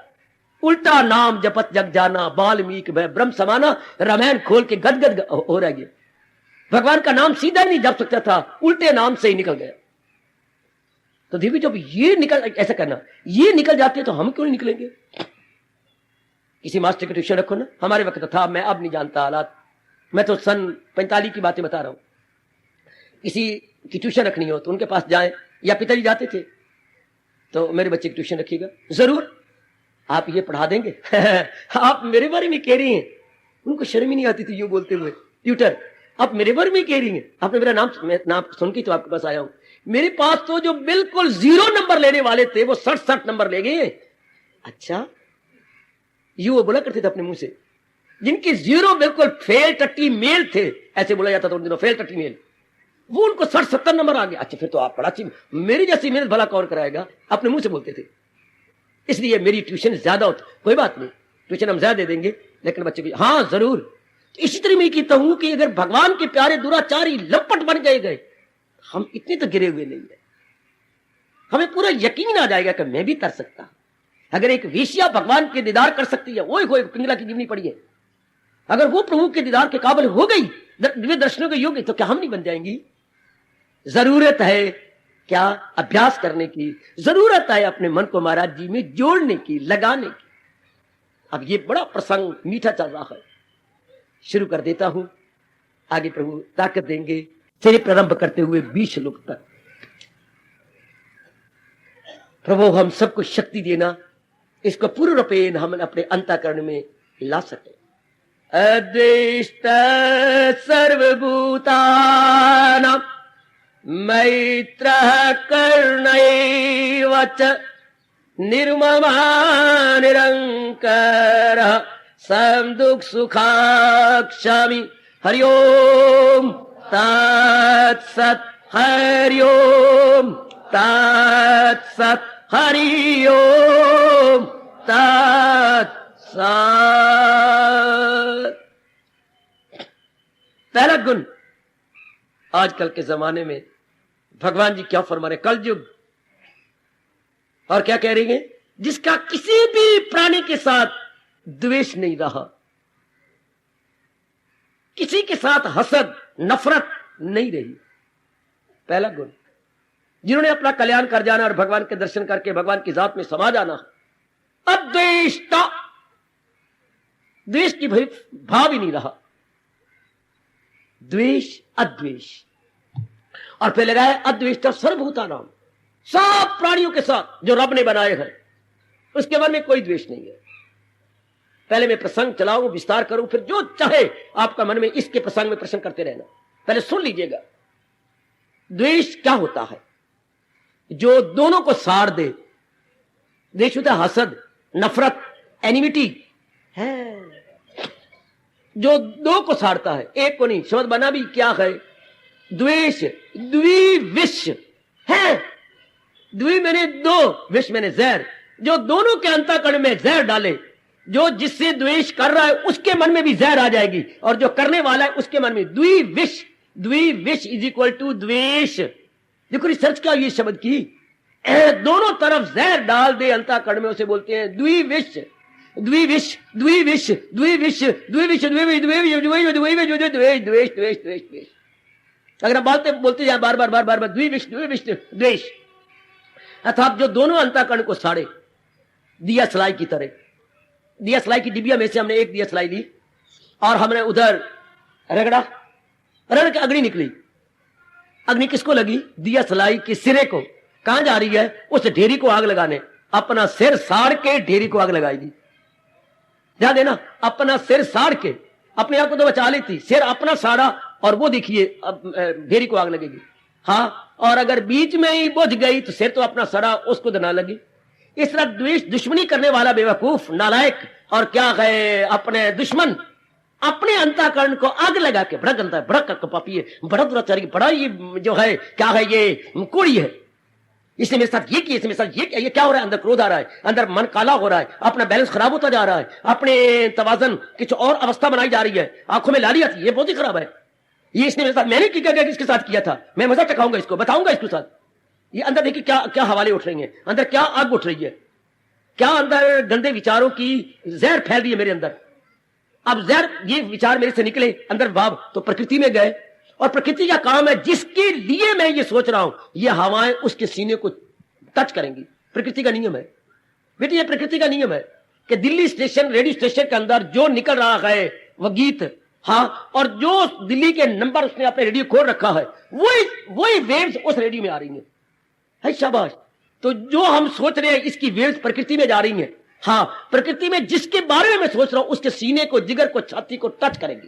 S2: उल्टा नाम जपत जग जाना, वाल्मीकि भय ब्रह्म समाना, रामायण खोल के गदगद हो रहा है। भगवान का नाम सीधा ही नहीं जप सकता था, उल्टे नाम से ही निकल गया। तो देवी जब ये निकल, ऐसा करना, ये निकल जाती है तो हम क्यों नहीं निकलेंगे? किसी मास्टर की ट्यूशन रखो ना, हमारे वक्त था, मैं अब नहीं जानता हालात, मैं तो सन 45 की बातें बता रहा हूं। किसी की ट्यूशन रखनी हो तो उनके पास जाएं, या पिताजी जाते थे तो मेरे बच्चे की ट्यूशन रखिएगा जरूर, आप ये पढ़ा देंगे। आप मेरे बारे में कह रही हैं, उनको शर्म ही नहीं आती थी यूं बोलते हुए, ट्यूटर आप मेरे बारे में कह रही हैं, आपने मेरा नाम सुन के तो आपके पास आया हूं। मेरे पास तो जो बिल्कुल 0 नंबर लेने वाले थे वो 60 नंबर ले गए। अच्छा, यूं वो बोला करते थे अपने मुंह से, जिनकी जीरो बिल्कुल फेल टट्टी मेल थे, ऐसे बोला जाता था उन दिनों, फेल टट्टी मेल, वो उनको 60-70 नंबर आ गए। अच्छा फिर तो आप पढ़ा अच्छी, मेरी जैसी मेहनत भला कौन कराएगा, अपने मुंह से बोलते थे। इसलिए मेरी ट्यूशन ज्यादा होती, कोई बात नहीं, ट्यूशन हम ज्यादा दे देंगे, लेकिन बच्चे को हाँ जरूर। इसी तरह मैं कहता हूं कि अगर भगवान के प्यारे दुराचारी लंपट बन गए, हम इतने तो गिरे हुए नहीं है। हमें पूरा यकीन आ जाएगा कि मैं भी कर सकता। अगर एक वेश्या भगवान के दीदार कर सकती है, वो पिंगला की जीवनी पड़ी है, अगर वो प्रभु के दीदार के काबिल हो गई, दिव्य दर्शनों के योग्य, तो क्या हम नहीं बन जाएंगी? जरूरत है क्या? अभ्यास करने की जरूरत है, अपने मन को महाराज जी में जोड़ने की, लगाने की। अब ये बड़ा प्रसंग मीठा चल रहा है, शुरू कर देता हूं। आगे प्रभु ताकत देंगे, चलिए प्रारंभ करते हुए 20 श्लोक तक। प्रभु हम सबको शक्ति देना, इसको पूर्ण रूपेण हम अपने अंतःकरण में ला सके। अद्वेष्ट सर्वभूतानां मैत्रः करुणैव च निर्ममः निरंकारः समदुःख सुखाक्षामि। हरि ओम तत्सत्, हरि ओम तत्सत्, हरि ओम तत्सत्। पहला गुण, आजकल के जमाने में भगवान जी क्या फरमा रहे, कल युग, और क्या कह रही है, जिसका किसी भी प्राणी के साथ द्वेष नहीं रहा, किसी के साथ हसद नफरत नहीं रही। पहला गुण, जिन्होंने अपना कल्याण कर जाना और भगवान के दर्शन करके भगवान की जात में समा जाना। अद्वेष्टा, द्वेष की भाव ही नहीं रहा, द्वेष अद्वेष। और फिर लगाया अद्वेष्टा सर्वभूतानां, सब प्राणियों के साथ जो रब ने बनाए हैं, उसके मन में कोई द्वेष नहीं है। पहले मैं प्रसंग चलाऊं, विस्तार करूं, फिर जो चाहे आपका मन में इसके प्रसंग में प्रश्न करते रहना। पहले सुन लीजिएगा, द्वेष क्या होता है? जो दोनों को साड़ दे। द्वेष होता है हसद, नफरत, एनिमिटी है, जो दो को साड़ता है, एक को नहीं। शब्द बना भी क्या है? द्वेष, द्विविष है। द्वि मैंने दो, विष मैंने जहर, जो दोनों के अंतःकरण में जहर डाले। जो जिससे द्वेष कर रहा है उसके मन में भी जहर आ जाएगी, और जो करने वाला है उसके मन में। द्विविष, द्विविष इज इक्वल टू द्वेष। देखो रिसर्च क्या ये शब्द की, दोनों तरफ जहर डाल दे अंतःकरण में, उसे बोलते हैं द्विविष। द्विविष, द्विविष, द्विविष, द्विविष, द्विविष, द्वेष, द्वेष, द्वेष, द्वेष। अगर आप बोलते जाए बार बार बार बार बार द्विविष, द्विविष, द्वेष, अर्थात जो दोनों अंतःकरण को साड़े, दिया सलाई की तरह। दिया सलाई की डिबिया में से हमने एक दिया सलाई ली और हमने उधर रगड़ा, रगड़ के अग्नि निकली। अग्नि किसको लगी? दिया सलाई के सिरे को। कहां जा रही है? उस ढेरी को आग लगाने। अपना सिर साड़ के ढेरी को आग लगाएगी। ध्यान देना, अपना सिर साड़ के, अपने आप को तो बचा लेती, सिर अपना साड़ा और वो देखिए ढेरी को आग लगेगी। हाँ, और अगर बीच में ही बुझ गई तो सिर तो अपना सड़ा, उसको तो ना लगी। इस तरह द्वेष, दुश्मनी करने वाला बेवकूफ, नालायक और क्या है अपने दुश्मन, अपने अंतःकरण को आग लगा के, बड़ा गंदा है, बड़ा पापी है, बड़ा दुराचारी, बड़ा ये जो है क्या है, ये कोड़ी है, इसने मेरे साथ ये किया, इसने मेरे साथ ये किया, ये क्या हो रहा है? अंदर क्रोध आ रहा है, अंदर मन काला हो रहा है, अपना बैलेंस खराब होता जा रहा है, अपने तवाजन कुछ और अवस्था बनाई जा रही है, आंखों में लाली आती है, ये बहुत ही खराब है। ये इसने मेरे साथ, मैंने क्या किसके साथ किया था, मैं मजा चखाऊंगा इसको, बताऊंगा इसके साथ। ये अंदर देखिए क्या क्या हवाले उठ रही हैं, अंदर क्या आग उठ रही है, क्या अंदर गंदे विचारों की जहर फैल रही है मेरे अंदर। अब जहर, ये विचार मेरे से निकले अंदर भाव, तो प्रकृति में गए, और प्रकृति का काम है जिसके लिए मैं ये सोच रहा हूं, ये हवाएं उसके सीने को टच करेंगी। प्रकृति का नियम है बेटी, ये प्रकृति का नियम है कि दिल्ली स्टेशन, रेडियो स्टेशन के अंदर जो निकल रहा है वह गीत, हाँ, और जो दिल्ली के नंबर उसने अपने रेडियो खोल रखा है, वही वेव्स उस रेडियो में आ रही है। शाबाश। तो जो हम सोच रहे हैं इसकी वेव्स प्रकृति में जा रही हैं। हाँ, प्रकृति में जिसके बारे में मैं सोच रहा हूं उसके सीने को, जिगर को, छाती को टच करेंगे।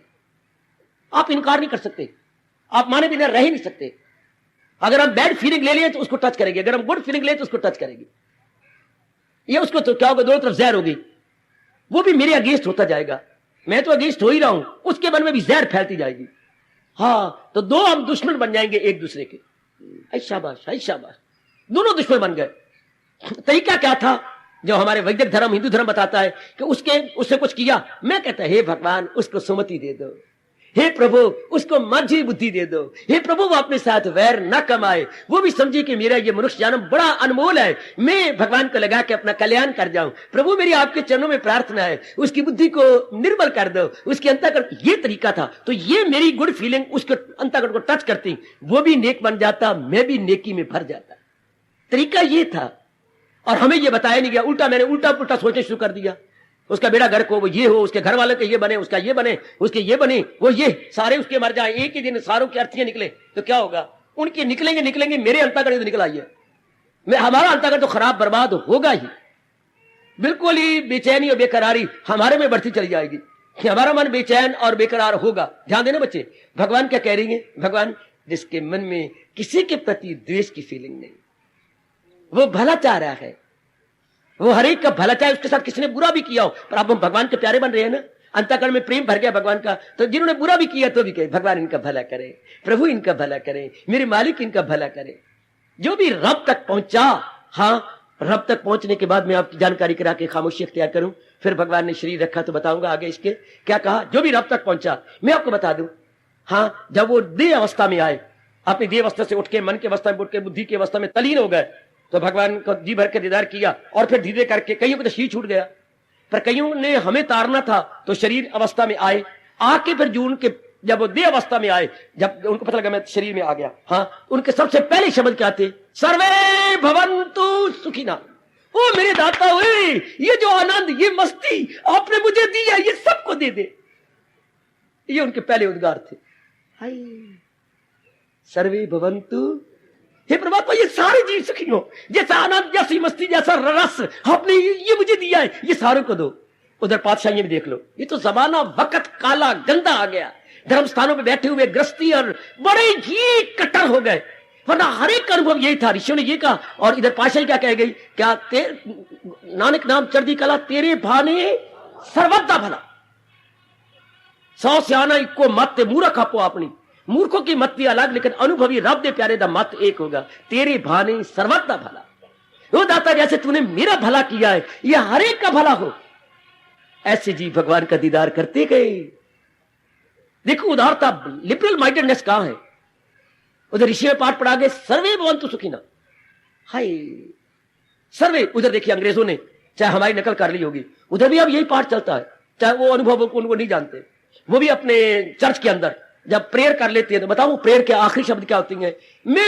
S2: आप इनकार नहीं कर सकते, आप माने बिना रह ही नहीं सकते। अगर हम बैड फीलिंग ले लिए तो उसको टच करेंगे, अगर हम गुड फीलिंग ले तो उसको टच करेंगे। ये उसको तो क्या होगा, दोनों तरफ जहर होगी, वो भी मेरे अगेंस्ट होता जाएगा। मैं तो अगेंस्ट हो ही रहा हूं, उसके मन में भी जहर फैलती जाएगी। हाँ, तो दो हम दुश्मन बन जाएंगे एक दूसरे के। ऐ शाबाश, ऐ शाबाश, दोनों दुश्मन बन गए। तरीका क्या था जो हमारे वैदिक धर्म, हिंदू धर्म बताता है कि उससे कुछ किया, मैं कहता हे भगवान उसको सुमति दे दो, हे प्रभु उसको माझी बुद्धि दे दो, हे प्रभु वो अपने साथ वैर न कमाए, वो भी समझे कि मेरा ये मनुष्य जन्म बड़ा अनमोल है, मैं भगवान को लगा के अपना कल्याण कर जाऊं। प्रभु मेरी आपके चरणों में प्रार्थना है, उसकी बुद्धि को निर्मल कर दो, उसके अंतःकरण। ये तरीका था। तो ये मेरी गुड फीलिंग उसके अंतःकरण को टच करती, वो भी नेक बन जाता, मैं भी नेकी में भर जाता। तरीका ये था। और हमें ये बताया नहीं गया, उल्टा मैंने उल्टा पुल्टा सोचना शुरू कर दिया। उसका बेड़ा घर को वो ये हो, उसके घर वाले के ये बने, उसका ये बने, उसके ये बने, वो ये सारे उसके मर जाए, एक ही दिन सारों की अर्थियां निकले तो क्या होगा? उनके निकलेंगे, मेरे अंतःकरण तो निकल आई है, मैं हमारा अंतःकरण तो खराब बर्बाद होगा ही। बिल्कुल ही बेचैनी और बेकरारी हमारे में बढ़ती चली जाएगी, हमारा मन बेचैन और बेकरार होगा। ध्यान देना बच्चे, भगवान क्या कह रही है? भगवान जिसके मन में किसी के प्रति द्वेष की फीलिंग नहीं, वो भला चाह रहा है, वो हर एक का भला चाहे, उसके साथ किसी ने बुरा भी किया हो, पर अब हम भगवान के प्यारे बन रहे हैं ना, अंतःकरण में प्रेम भर गया भगवान का। तो जिन्होंने बुरा भी किया तो भी कहे भगवान इनका भला करे, प्रभु इनका भला करे, मेरे मालिक इनका भला करे। जो भी रब तक पहुंचा, हाँ, रब तक पहुंचने के बाद मैं आपकी जानकारी करा के खामोशी अख्तियार करूं, फिर भगवान ने शरीर रखा तो बताऊंगा आगे इसके क्या कहा। जो भी रब तक पहुंचा, मैं आपको बता दूं, हाँ, जब वो देह अवस्था में आए, अपनी देह अवस्था से उठ के मन की अवस्था में उठ के बुद्धि की अवस्था में तलीन हो गए, तो भगवान को जी भर के दीदार किया। और फिर धीरे करके कईयों को तो शरीर छूट गया, पर कईयों ने हमें तारना था तो शरीर अवस्था में आए, आके फिर जून के जब वो देह अवस्था में आए, जब उनको पता लगा मैं शरीर में आ गया, हाँ, उनके सबसे पहले शब्द क्या थे? सर्वे भवन्तु सुखिना। ओ मेरे दाता, ओए ये जो आनंद, ये मस्ती आपने मुझे दी है, ये सबको दे दे। ये उनके पहले उद्गार थे। हाय सर्वे भवन्तु, हे परमात्मा ये सारे जीव सुखी हो, जैसा आनंद, जैसी मस्ती, जैसा रस आपने ये मुझे दिया है, ये सारों को दो। उधर पातशाही में देख लो, ये तो जमाना वक्त काला गंदा आ गया, धर्म स्थानों पे बैठे हुए गृहस्थी और बड़े ही कट्टर हो गए, वरना हर एक अनुभव यही था। ऋषियों ने ये कहा, और इधर पातशाही क्या कह गई? क्या नानक नाम चढ़दी कला तेरे भाने सर्वदा भला, 100 सियाना इको मत मूर्ख आपो अपनी। मूर्खों की मत अलग, लेकिन अनुभवी रब दे प्यारे दा मत एक होगा, तेरे भाने सर्वदा भला। वो दाता जैसे तूने मेरा भला किया है, ये हर एक का भला हो। ऐसे जी भगवान का दीदार करते गए। देखो उदारता, लिबरल माइंडेडनेस कहां है? उधर ऋषि में पाठ पढ़ा गए, सर्वे भवन्तु सुखिना। हाय सर्वे, उधर देखिए अंग्रेजों ने चाहे हमारी नकल कर ली होगी, उधर भी अब यही पाठ चलता है, चाहे वो अनुभव उनको नहीं जानते। वो भी अपने चर्च के अंदर जब प्रेयर कर लेते हैं तो बताओ प्रेयर के आखिरी शब्द क्या होती हैं? मे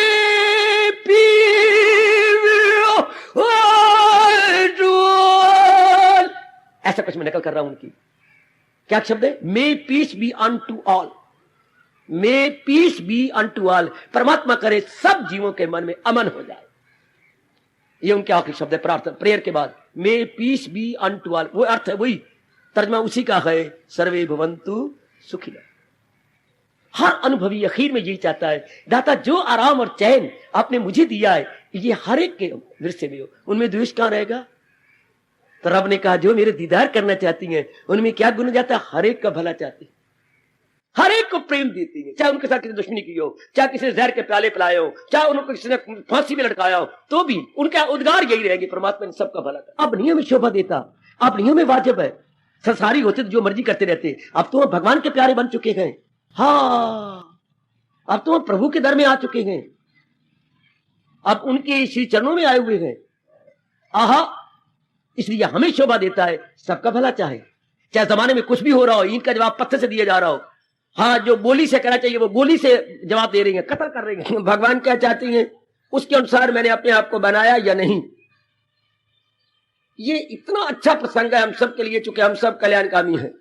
S2: ऐसा कुछ मैं नकल कर रहा हूं उनकी। क्या शब्द है? May peace be unto all, may peace be unto all. परमात्मा करे सब जीवों के मन में अमन हो जाए, ये उनके आखिरी शब्द है प्रार्थना प्रेयर के बाद। May peace be unto all, वो अर्थ है, वही तर्जमा उसी का है, सर्वे भवन्तु सुखिनः। हर अनुभवी अखीर में यही चाहता है, दाता जो आराम और चैन आपने मुझे दिया है, ये हर एक के दृश्य में हो, उनमें द्वेष कहां रहेगा? तो रब ने कहा जो मेरे दीदार करना चाहती हैं उनमें क्या गुण जाता है? हर एक का भला चाहती है, हर एक को प्रेम देती है, चाहे उनके साथ किसी दुश्मनी की हो, चाहे किसी ने जहर के प्याले पिलाए हो, चाहे उनको किसी ने फांसी में लटकाया हो, तो भी उनका उद्गार यही रहेगी, परमात्मा ने सबका भला कर। अब नहीं हमें शोभा देता, अब नहीं हमें वाजिब है, संसारी होते तो जो मर्जी करते रहते, अब तो हम भगवान के प्यारे बन चुके हैं। हाँ, अब तो हम प्रभु के दर में आ चुके हैं, अब उनके श्री चरणों में आए हुए हैं। आहा, इसलिए हमें शोभा देता है सबका भला चाहे, चाहे जमाने में कुछ भी हो रहा हो, ईंट का जवाब पत्थर से दिया जा रहा हो। हाँ, जो बोली से करना चाहिए वो बोली से जवाब दे रही है, कत्ल कर रही है। भगवान क्या चाहती हैं उसके अनुसार मैंने अपने आप को बनाया या नहीं। ये इतना अच्छा प्रसंग है हम सब के लिए, चूंकि हम सब कल्याणकामी हैं,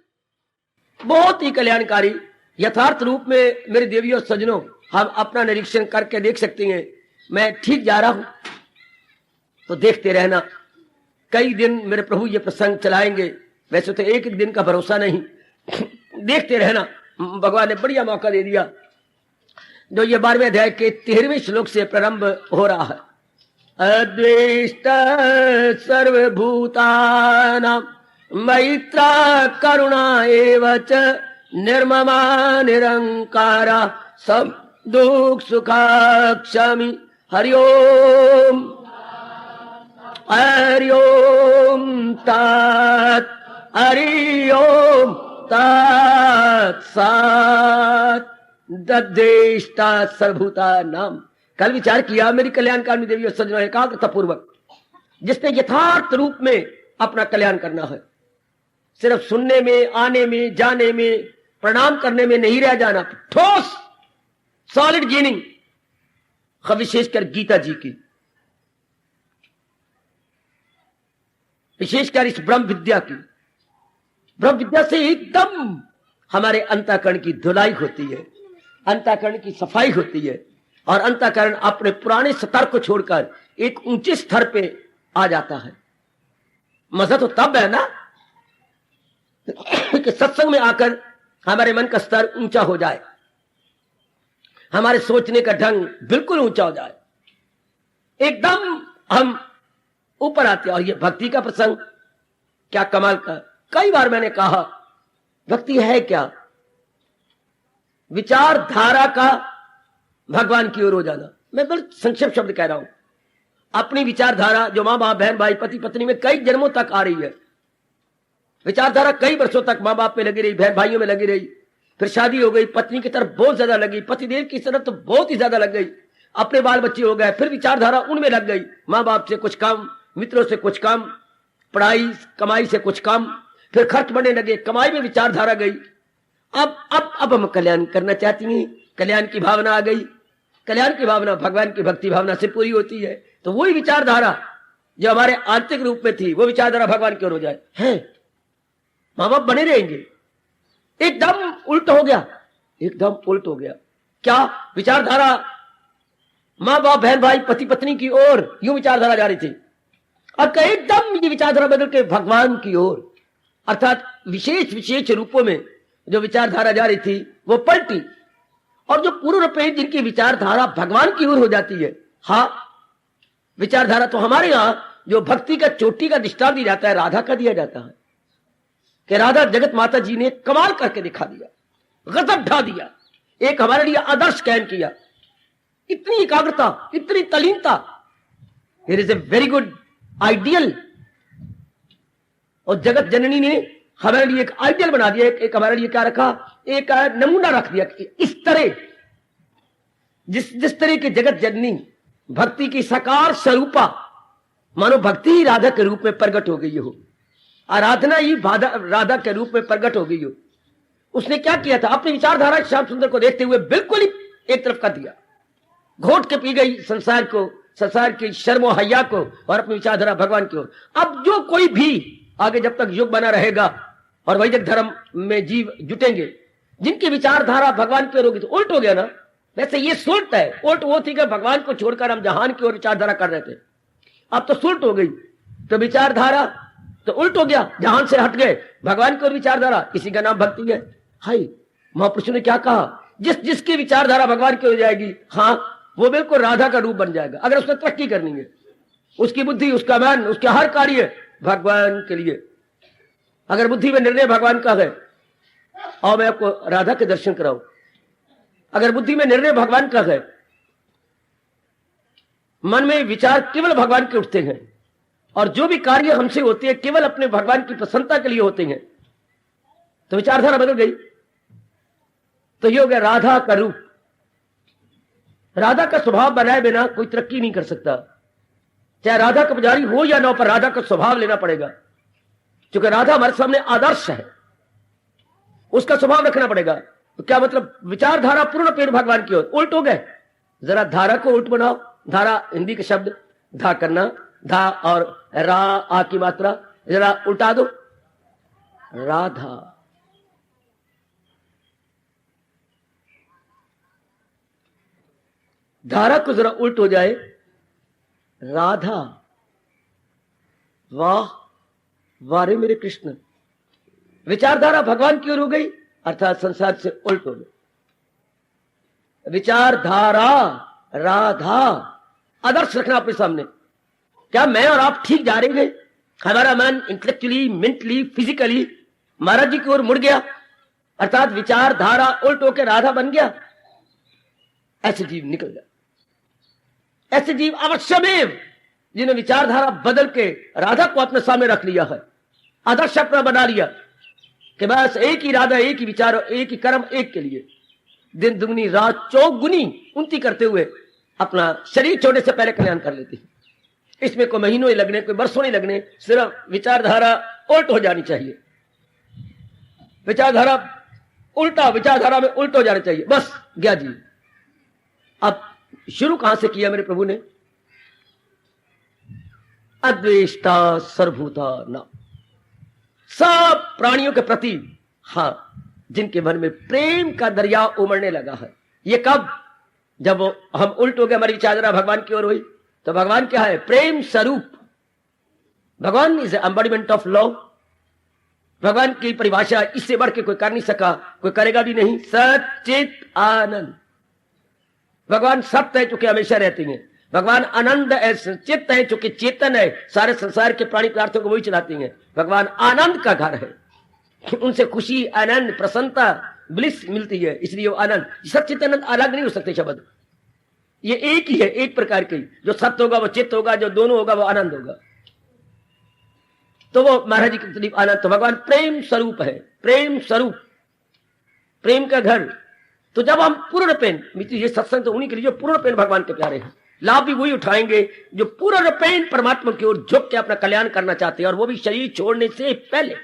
S2: बहुत ही कल्याणकारी। यथार्थ रूप में मेरे देवी और सज्जनों, हम अपना निरीक्षण करके देख सकते हैं, मैं ठीक जा रहा हूं तो देखते रहना। कई दिन मेरे प्रभु ये प्रसंग चलाएंगे, वैसे तो एक एक दिन का भरोसा नहीं, देखते रहना। भगवान ने बढ़िया मौका दे दिया, जो ये 12वें अध्याय के 13वें श्लोक से प्रारंभ हो रहा है। अद्वेष्ट सर्वभूतानां मैत्रा करुणा एवच निर्ममा निरंकारा सब दुख सुखा क्षमी। हरि ओम हरि ओम तात हरि ओम तात सात ददेष्टा सर्वभूता नाम। कल विचार किया मेरी कल्याणकारिणी देवी और सज्जनों एकाग्रता पूर्वक, जिसने यथार्थ रूप में अपना कल्याण करना है, सिर्फ सुनने में, आने में, जाने में, प्रणाम करने में नहीं रह जाना, ठोस सॉलिड जीनिंग, विशेषकर गीता जी की, विशेषकर इस ब्रह्म विद्या की। ब्रह्म विद्या से एकदम हमारे अंतःकरण की धुलाई होती है, अंतःकरण की सफाई होती है, और अंतःकरण अपने पुराने स्तर को छोड़कर एक ऊंचे स्तर पे आ जाता है। मजा तो तब है ना कि सत्संग में आकर हमारे मन का स्तर ऊंचा हो जाए, हमारे सोचने का ढंग बिल्कुल ऊंचा हो जाए, एकदम हम ऊपर आते हैं। और ये भक्ति का प्रसंग क्या कमाल का। कई बार मैंने कहा भक्ति है क्या? विचारधारा का भगवान की ओर हो जाना। मैं बड़े संक्षिप्त शब्द कह रहा हूं। अपनी विचारधारा जो मां बाप, बहन भाई, पति पत्नी में कई जन्मों तक आ रही है, विचारधारा कई वर्षों तक मां बाप में लगी रही, बहन भाइयों में लगी रही, फिर शादी हो गई, पत्नी की तरफ बहुत ज्यादा लगी, पतिदेव की तरफ तो बहुत ही ज्यादा लग गई, अपने बाल बच्चे हो गए, फिर विचारधारा उनमें लग गई, मां बाप से कुछ कम, मित्रों से कुछ कम, पढ़ाई कमाई से कुछ कम, फिर खर्च बढ़ने लगे, कमाई में विचारधारा गई। अब हम कल्याण करना चाहती हैं, कल्याण की भावना आ गई। कल्याण की भावना भगवान की भक्ति भावना से पूरी होती है, तो वही विचारधारा जो हमारे आंतरिक रूप में थी, वो विचारधारा भगवान की ओर हो जाए, है मां बाप बने रहेंगे। एकदम उल्ट हो गया, एकदम उल्ट हो गया। क्या विचारधारा मां बाप, बहन भाई, पति पत्नी की ओर यूं विचारधारा जा रही थी, अब एकदम ये विचारधारा बदल के भगवान की ओर, अर्थात विशेष विशेष रूपों में जो विचारधारा जा रही थी वो पलटी, और जो पूर्व पे जिनकी विचारधारा भगवान की ओर हो जाती है। हाँ, विचारधारा तो हमारे यहां जो भक्ति का चोटी का दृष्टांत दिया जाता है, राधा का दिया जाता है कि राधा जगत माता जी ने कमाल करके दिखा दिया, गजब ढा दिया, एक हमारे लिए आदर्श कायम किया। इतनी एकाग्रता, इतनी तलीनता, it is a very good ideal. और जगत जननी ने हमारे लिए एक आइडियल बना दिया, एक हमारे लिए क्या रखा, एक नमूना रख दिया कि इस तरह जिस तरह की जगत जननी भक्ति की साकार स्वरूपा, मानो भक्ति ही राधा के रूप में प्रकट हो गई हो, आराधना ही राधा के रूप में प्रकट हो गई हो। उसने क्या किया था, अपनी विचारधारा श्याम सुंदर को देखते हुए बिल्कुल ही एक तरफ कर दिया, घोट के पी गई संसार को, संसार की शर्मो हैया को, और अपनी विचारधारा भगवान की ओर। अब जो कोई भी आगे जब तक युग बना रहेगा और वैदिक धर्म में जीव जुटेंगे, जिनकी विचारधारा भगवान की ओर होगी, तो उल्ट हो गया ना। वैसे ये सुल्ट है, उल्ट वो थी कि भगवान को छोड़कर हम जहान की ओर विचारधारा कर रहे थे, अब तो सुल्ट हो गई, तो विचारधारा तो उल्ट हो गया, जहान से हट गए, भगवान की ओर विचारधारा, इसी का नाम भक्ति है। हाय, महापुरुषों ने क्या कहा, जिसकी विचारधारा भगवान की हो जाएगी, हाँ, वो बिल्कुल राधा का रूप बन जाएगा। अगर उसने तरक्की करनी है, उसकी बुद्धि, उसका मन, उसका हर कार्य भगवान के लिए, अगर बुद्धि में निर्णय भगवान का है, और मैं आपको राधा के दर्शन कराऊं, अगर बुद्धि में निर्णय भगवान का है, मन में विचार केवल भगवान के उठते हैं, और जो भी कार्य हमसे होते हैं केवल अपने भगवान की प्रसन्नता के लिए होते हैं, तो विचारधारा बदल गई। तो ये हो गया राधा का रूप। राधा का स्वभाव बनाए बिना कोई तरक्की नहीं कर सकता, चाहे राधा का पुजारी हो या ना हो, पर राधा का स्वभाव लेना पड़ेगा, क्योंकि राधा हमारे सामने आदर्श है, उसका स्वभाव रखना पड़ेगा। तो क्या मतलब, विचारधारा पूर्ण पेड़ भगवान की ओर, उल्ट हो गए। जरा धारा को उल्ट बनाओ, धारा हिंदी के शब्द धा करना, धा और रा आ की मात्रा जरा उल्टा दो, राधा। धारा को जरा उल्ट हो जाए, राधा। वाह वारे मेरे कृष्ण, विचारधारा भगवान की ओर हो गई, अर्थात संसार से उल्ट हो गई। विचारधारा राधा, आदर्श रखना अपने सामने। क्या मैं और आप ठीक जा रहे हैं? हमारा मन इंटेलेक्चुअली, मेंटली, फिजिकली महाराज जी की ओर मुड़ गया, अर्थात विचारधारा उल्ट होकर राधा बन गया। ऐसे जीव निकल गया। ऐसे जीव अवश्यमेव जिन्हें विचारधारा बदल के राधा को अपने सामने रख लिया है, आदर्श अपना बना लिया कि बस एक ही राधा, एक ही विचार, एक ही कर्म, एक के लिए दिन दुगनी रात चौगुनी उन्नति करते हुए अपना शरीर छोड़ने से पहले कल्याण कर लेते हैं। इसमें कोई महीनों ही लगने, कोई बरसों नहीं लगने, सिर्फ विचारधारा उल्ट हो जानी चाहिए। विचारधारा उल्टा, विचारधारा में उल्ट हो जाना चाहिए, बस गया जी। अब शुरू कहां से किया मेरे प्रभु ने? अद्वेष्टा सर्वभूता ना, सब प्राणियों के प्रति, हाँ, जिनके मन में प्रेम का दरिया उमड़ने लगा है। ये कब? जब हम उल्ट हो गए, हमारी विचारधारा भगवान की ओर हुई। तो भगवान क्या है? प्रेम स्वरूप। भगवान इज एम्बॉडीमेंट ऑफ लव। भगवान की परिभाषा इससे बढ़ के कोई कर नहीं सका, कोई करेगा भी नहीं। सच्चित आनंद। भगवान सत्य है चूंकि हमेशा रहती हैं। भगवान आनंद है, चित्त है चूंकि चेतन है, सारे संसार के प्राणी पदार्थों को वही चलाती हैं। भगवान आनंद का घर है, उनसे खुशी, आनंद, प्रसन्नता, ब्लिस मिलती है, इसलिए वो आनंद। सच्चित आनंद अलग नहीं हो सकते शब्द, ये एक ही है, एक प्रकार की। जो सत्य होगा वो चित्त होगा, जो दोनों होगा वो आनंद होगा। तो वो महाराज जी के आनंद। तो भगवान प्रेम स्वरूप है, प्रेम स्वरूप, प्रेम का घर। तो जब हम पूर्ण पेन, ये सत्संग तो उन्हीं के लिए जो पूर्ण पेन भगवान के प्यारे हैं, लाभ भी वही उठाएंगे जो पूर्ण पेन परमात्मा की ओर झुक के अपना कल्याण करना चाहते हैं, और वो भी शरीर छोड़ने से पहले।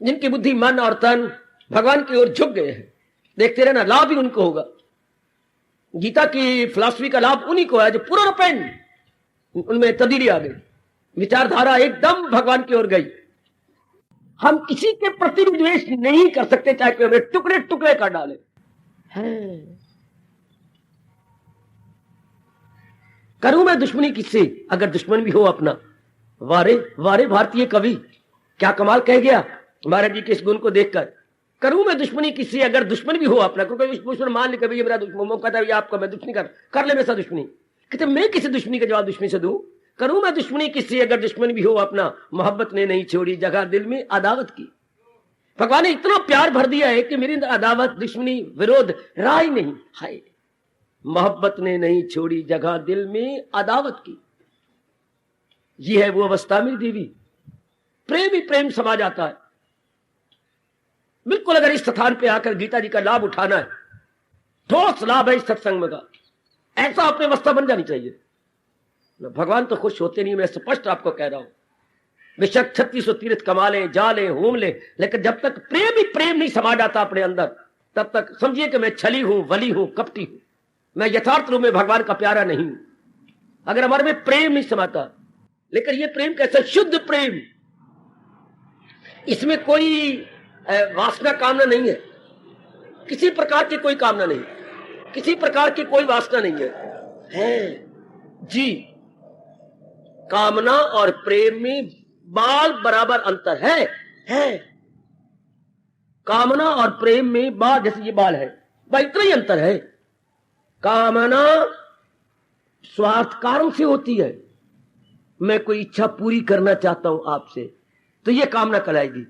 S2: जिनकी बुद्धि, मन और तन भगवान की ओर झुक गए हैं, देखते रहना, लाभ भी उनको होगा। गीता की फिलॉसफी का लाभ उन्हीं को है जो पूर्ण पेन उनमें तब्दीली आ गई, विचारधारा एकदम भगवान की ओर गई। हम किसी के प्रति भी द्वेष नहीं कर सकते, चाहे कोई हमें टुकड़े टुकड़े कर डाले। करूं मैं दुश्मनी किससे अगर दुश्मन भी हो अपना? वारे वारे भारतीय कवि, क्या कमाल कह गया महाराज जी के इस गुण को देखकर। करूं मैं दुश्मनी किससे अगर दुश्मन भी हो अपना। क्योंकि दुश्मन मान ले कभी, ये मेरा दुश्मन कहता है, आपका मैं दुश्मनी कर ले मेरे साथ दुश्मनी। कहते मैं किसी दुश्मनी का जवाब दुश्मनी से दूं? करूं मैं दुश्मनी किससे अगर दुश्मन भी हो अपना। मोहब्बत ने नहीं छोड़ी जगह दिल में अदावत की। भगवान ने इतना प्यार भर दिया है कि मेरी अदावत, दुश्मनी, विरोध रहा ही नहीं। हाय, मोहब्बत ने नहीं छोड़ी जगह दिल में अदावत की। ये है वो अवस्था मेरी देवी, प्रेम ही प्रेम समा जाता है। बिल्कुल अगर इस स्थान पे आकर गीता जी का लाभ उठाना है, ठोस लाभ है इस सत्संग का, ऐसा अपनी अवस्था बन जानी चाहिए। भगवान तो खुश होते नहीं, मैं स्पष्ट आपको कह रहा हूं। बेशक 3600 तीर्थ कमा ले, जा ले, घूम ले, लेकिन जब तक प्रेम ही प्रेम नहीं समा जाता अपने अंदर, तब तक समझिए कि मैं छली हूं, वली हूं, कपटी हूं, मैं यथार्थ रूप में भगवान का प्यारा नहीं हूं। अगर हमारे में प्रेम नहीं समाता, लेकिन ये प्रेम कैसा? शुद्ध प्रेम, इसमें कोई वासना कामना नहीं है, किसी प्रकार की कोई कामना नहीं, किसी प्रकार की कोई वासना नहीं है जी। कामना और प्रेम में बाल बराबर अंतर है। कामना और प्रेम में बाल, जैसे ये बाल है, भाई इतना ही अंतर है। कामना स्वार्थ कारण से होती है, मैं कोई इच्छा पूरी करना चाहता हूं आपसे, तो ये कामना कहलाएगी।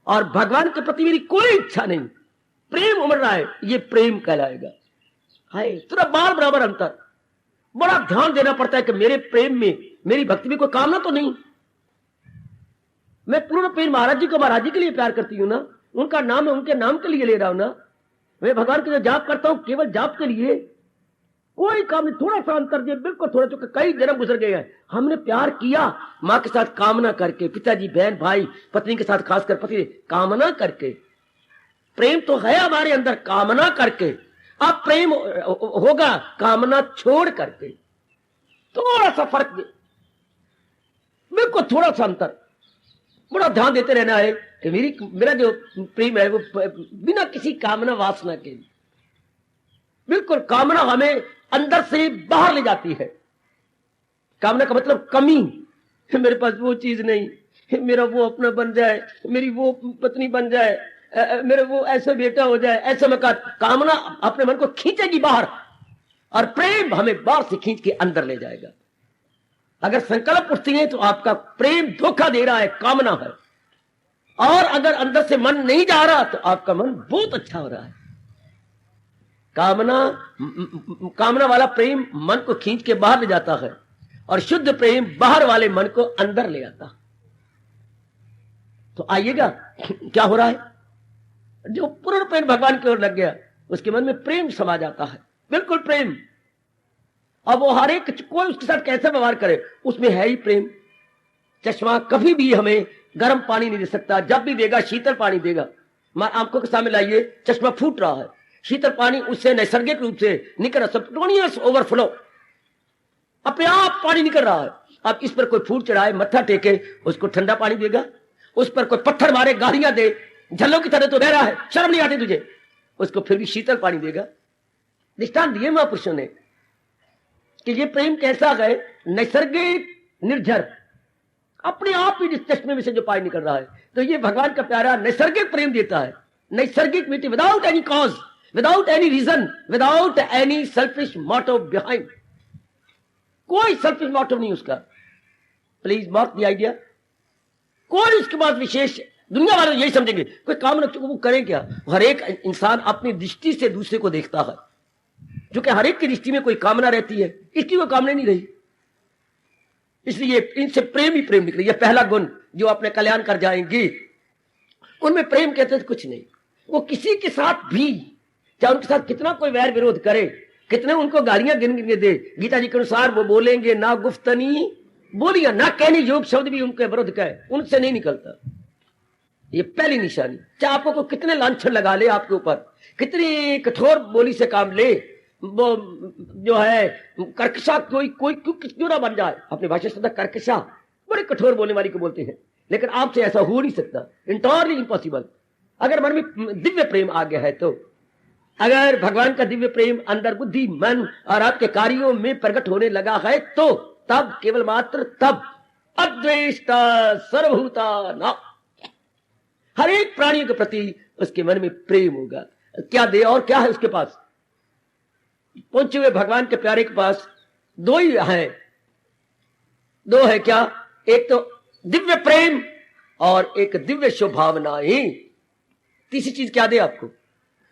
S2: और भगवान के प्रति मेरी कोई इच्छा नहीं, प्रेम उमड़ रहा है, ये प्रेम कहलाएगा। हाय, थोड़ा बाल बराबर अंतर। बड़ा ध्यान देना पड़ता है कि मेरे प्रेम में, मेरी भक्ति में कोई कामना तो नहीं। मैं पूर्ण प्रेम महाराज जी को, महाराज जी के लिए प्यार करती हूं ना, उनका नाम है, उनके नाम के लिए ले रहा हूं ना। मैं भगवान के लिए जाप करता हूं केवल जाप के लिए, कोई काम नहीं। थोड़ा सा अंतर दे, बिल्कुल थोड़ा, चूंकि कई जन्म गुजर गए हैं। हमने प्यार किया मां के साथ कामना करके, पिताजी, बहन, भाई, पत्नी के साथ, खासकर पति, कामना करके। प्रेम तो है हमारे अंदर कामना करके। अब प्रेम होगा कामना छोड़ करके। थोड़ा सा फर्क दे, बिल्कुल थोड़ा सा अंतर। बड़ा ध्यान देते रहना है कि मेरा जो प्रेम है वो बिना किसी कामना वासना के। बिल्कुल कामना हमें अंदर से बाहर ले जाती है। कामना का मतलब कमी, मेरे पास वो चीज नहीं, मेरा वो अपना बन जाए, मेरी वो पत्नी बन जाए, मेरे वो ऐसा बेटा हो जाए, ऐसा मकान। कामना अपने मन को खींचेगी बाहर, और प्रेम हमें बाहर से खींच के अंदर ले जाएगा। अगर संकल्प उठती है तो आपका प्रेम धोखा दे रहा है, कामना है। और अगर अंदर से मन नहीं जा रहा तो आपका मन बहुत अच्छा हो रहा है। कामना वाला प्रेम मन को खींच के बाहर ले जाता है और शुद्ध प्रेम बाहर वाले मन को अंदर ले आता। तो आइएगा क्या हो रहा है, जो पूर्ण प्रेम भगवान की ओर लग गया उसके मन में प्रेम समा जाता है, बिल्कुल प्रेम। अब वो हर एक कोई उसके साथ कैसे व्यवहार करे, उसमें है ही प्रेम। चश्मा कभी भी हमें गर्म पानी नहीं दे सकता, जब भी देगा शीतल पानी देगा। आंखों के सामने लाइए, चश्मा फूट रहा है, शीतल पानी उससे नैसर्गिक रूप से निकल रहा, स्पॉन्टेनियस ओवरफ्लो, अपने आप पानी निकल रहा है। अब इस पर कोई फूट चढ़ाए, मत्था टेके, उसको ठंडा पानी देगा? उस पर कोई पत्थर मारे, गालियां दे, झल्लों की तरह तो बह रहा है, शर्म नहीं आती तुझे, उसको फिर भी शीतल पानी देगा। दृष्टांत दिए महापुरुषों ने कि ये प्रेम कैसा है, नैसर्गिक निर्झर, अपने आप ही इस चश्मे में से जो पानी निकल रहा है। तो ये भगवान का प्यारा नैसर्गिक प्रेम देता है, नैसर्गिक मिट्टी, without any cause, without any reason, without any selfish motive behind. कोई सेल्फिश मोटिव नहीं उसका। Please mark the idea. कोई उसके बाद विशेष, दुनिया वाले यही समझेंगे कोई काम न, वो करें क्या? हर एक इंसान अपनी दृष्टि से दूसरे को देखता है, क्योंकि हर एक की दृष्टि में कोई कामना रहती है, इसकी वो कामना नहीं रही, इसलिए इनसे प्रेम ही प्रेम निकले। ये पहला गुण जो अपने कल्याण कर जाएंगे, उनमें प्रेम कहते हैं कुछ नहीं। वो किसी के साथ भी, चाहे उनके साथ कितना कोई वैर विरोध करे, कितने उनको गालियां गिन गिन के दे, गीता जी के अनुसार वो बोलेंगे ना गुफ्तनी बोलियां, ना कहने योग शब्द भी उनके विरुद्ध कहे, उनसे नहीं निकलता। ये पहली निशानी। चाहे आपको को कितने लांछन लगा ले आपके ऊपर, कितनी कठोर बोली से काम ले, वो जो है कर्कशा कोई क्यों ना बन जाए, अपनी भाषा से कर्कशा बड़े कठोर बोलने वाली को बोलते हैं, लेकिन आपसे ऐसा हो नहीं सकता, इंटरली इम्पॉसिबल। अगर मन में दिव्य प्रेम आ गया है तो, अगर भगवान का दिव्य प्रेम अंदर बुद्धि, मन और आपके कार्यों में प्रकट होने लगा है तो तब, केवल मात्र तब, अद्वेष्टा सर्वभूता ना, हर एक प्राणियों के प्रति उसके मन में प्रेम होगा। क्या दे और क्या है उसके पास? पहुंचे हुए भगवान के प्यारे के पास दो ही है, दो है क्या? एक तो दिव्य प्रेम और एक दिव्य शुभावनाएं। तीसरी चीज क्या दे आपको?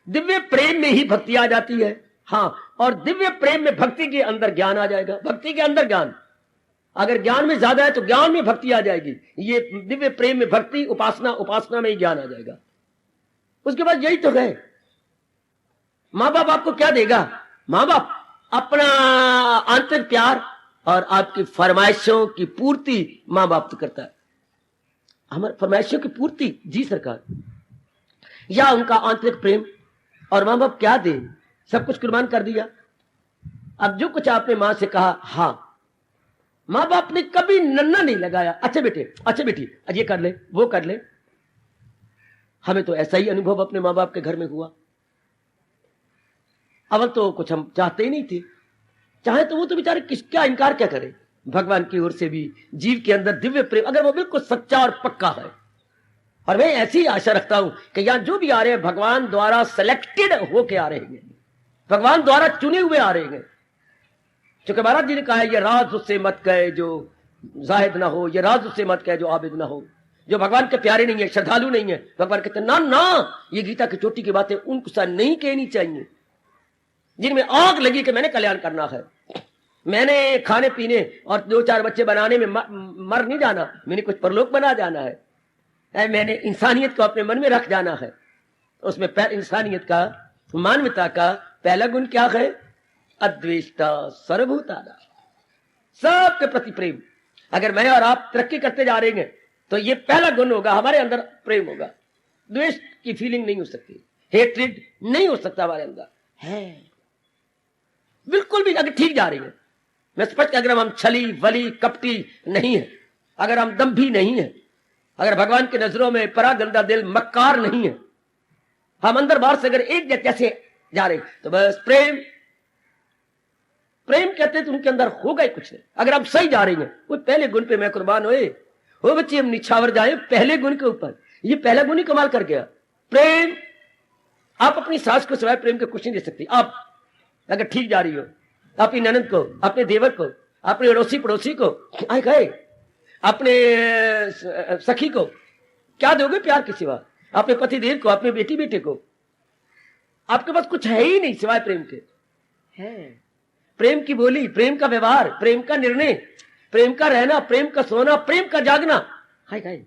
S2: दिव्य प्रेम में ही भक्ति आ जाती है, हाँ, और दिव्य प्रेम में भक्ति के अंदर ज्ञान आ जाएगा, भक्ति के अंदर ज्ञान। अगर ज्ञान में ज्यादा है तो ज्ञान में भक्ति आ जाएगी, ये दिव्य प्रेम में भक्ति, उपासना, उपासना में ही ज्ञान आ जाएगा। उसके बाद यही तो है। मां बाप आपको क्या देगा? मां बाप अपना आंतरिक प्यार और आपकी फरमाइशों की पूर्ति मां बाप तो करता है। हमारे फरमाइशों की पूर्ति, जी सरकार, या उनका आंतरिक प्रेम। और मां बाप क्या दे? सब कुछ कुर्बान कर दिया। अब जो कुछ आपने मां से कहा, हाँ, मां बाप ने कभी नन्ना नहीं लगाया, अच्छा बेटे, अच्छा बेटी, आज ये कर ले, वो कर ले। हमें तो ऐसा ही अनुभव अपने मां बाप के घर में हुआ। अवल तो कुछ हम चाहते ही नहीं थे, चाहे तो वो तो बेचारे क्या इनकार क्या करे। भगवान की ओर से भी जीव के अंदर दिव्य प्रेम, अगर वो बिल्कुल सच्चा और पक्का है, और मैं ऐसी आशा रखता हूं कि यहां जो भी आ रहे हैं भगवान द्वारा सिलेक्टेड होके आ रहे हैं, भगवान द्वारा चुने हुए आ रहे हैं। क्योंकि महाराज जी ने कहा है, ये राज उससे मत कहे जो जाहिद ना हो, ये राज उससे मत कहे जो आबिद ना हो, जो भगवान के प्यारे नहीं है, श्रद्धालु नहीं है। भगवान कहते ना ना, ये गीता की चोटी की बातें उनको साथ नहीं कहनी चाहिए जिनमें आग लगी कि मैंने कल्याण करना है, मैंने खाने पीने और दो चार बच्चे बनाने में मर नहीं जाना, मैंने कुछ परलोक बना जाना है, मैंने इंसानियत को अपने मन में रख जाना है। उसमें इंसानियत का, मानवता का पहला गुण क्या है? अद्वेष्टा सर्वभूताना, सबके प्रति प्रेम। अगर मैं और आप तरक्की करते जा रहे हैं तो ये पहला गुण होगा, हमारे अंदर प्रेम होगा। द्वेष की फीलिंग नहीं हो सकती, हेट्रेड नहीं हो सकता हमारे अंदर है बिल्कुल भी। अगर ठीक जा रही है, मैं स्पष्ट, अगर हम छली वली कपटी नहीं है, अगर हम दम्भी नहीं है, अगर भगवान की नजरों में परागंदा दिल मक्कार नहीं है, हम अंदर बाहर से अगर एक जैसे जा रहे तो बस प्रेम प्रेम कहते हैं तो उनके अंदर होगा ही कुछ नहीं। अगर हम सही जा रही हैं, वो पहले गुण पे मैं कुर्बान होए हो बच्चे, हम निछावर जाए पहले गुण के ऊपर। ये पहला गुण ही कमाल कर गया, प्रेम। आप अपनी सास को सिवाय प्रेम के कुछ नहीं दे सकती। आप अगर ठीक जा रही हो, अपनी ननद को, अपने देवर को, अपने अड़ोसी पड़ोसी को आए गए, अपने सखी को क्या दोगे प्यार के सिवा, अपने पति देव को, अपने बेटी बेटे को? आपके पास कुछ है ही नहीं सिवाय प्रेम के। है प्रेम की बोली, प्रेम का व्यवहार, प्रेम का निर्णय, प्रेम का रहना, प्रेम का सोना, प्रेम का जागना। हाय हाय,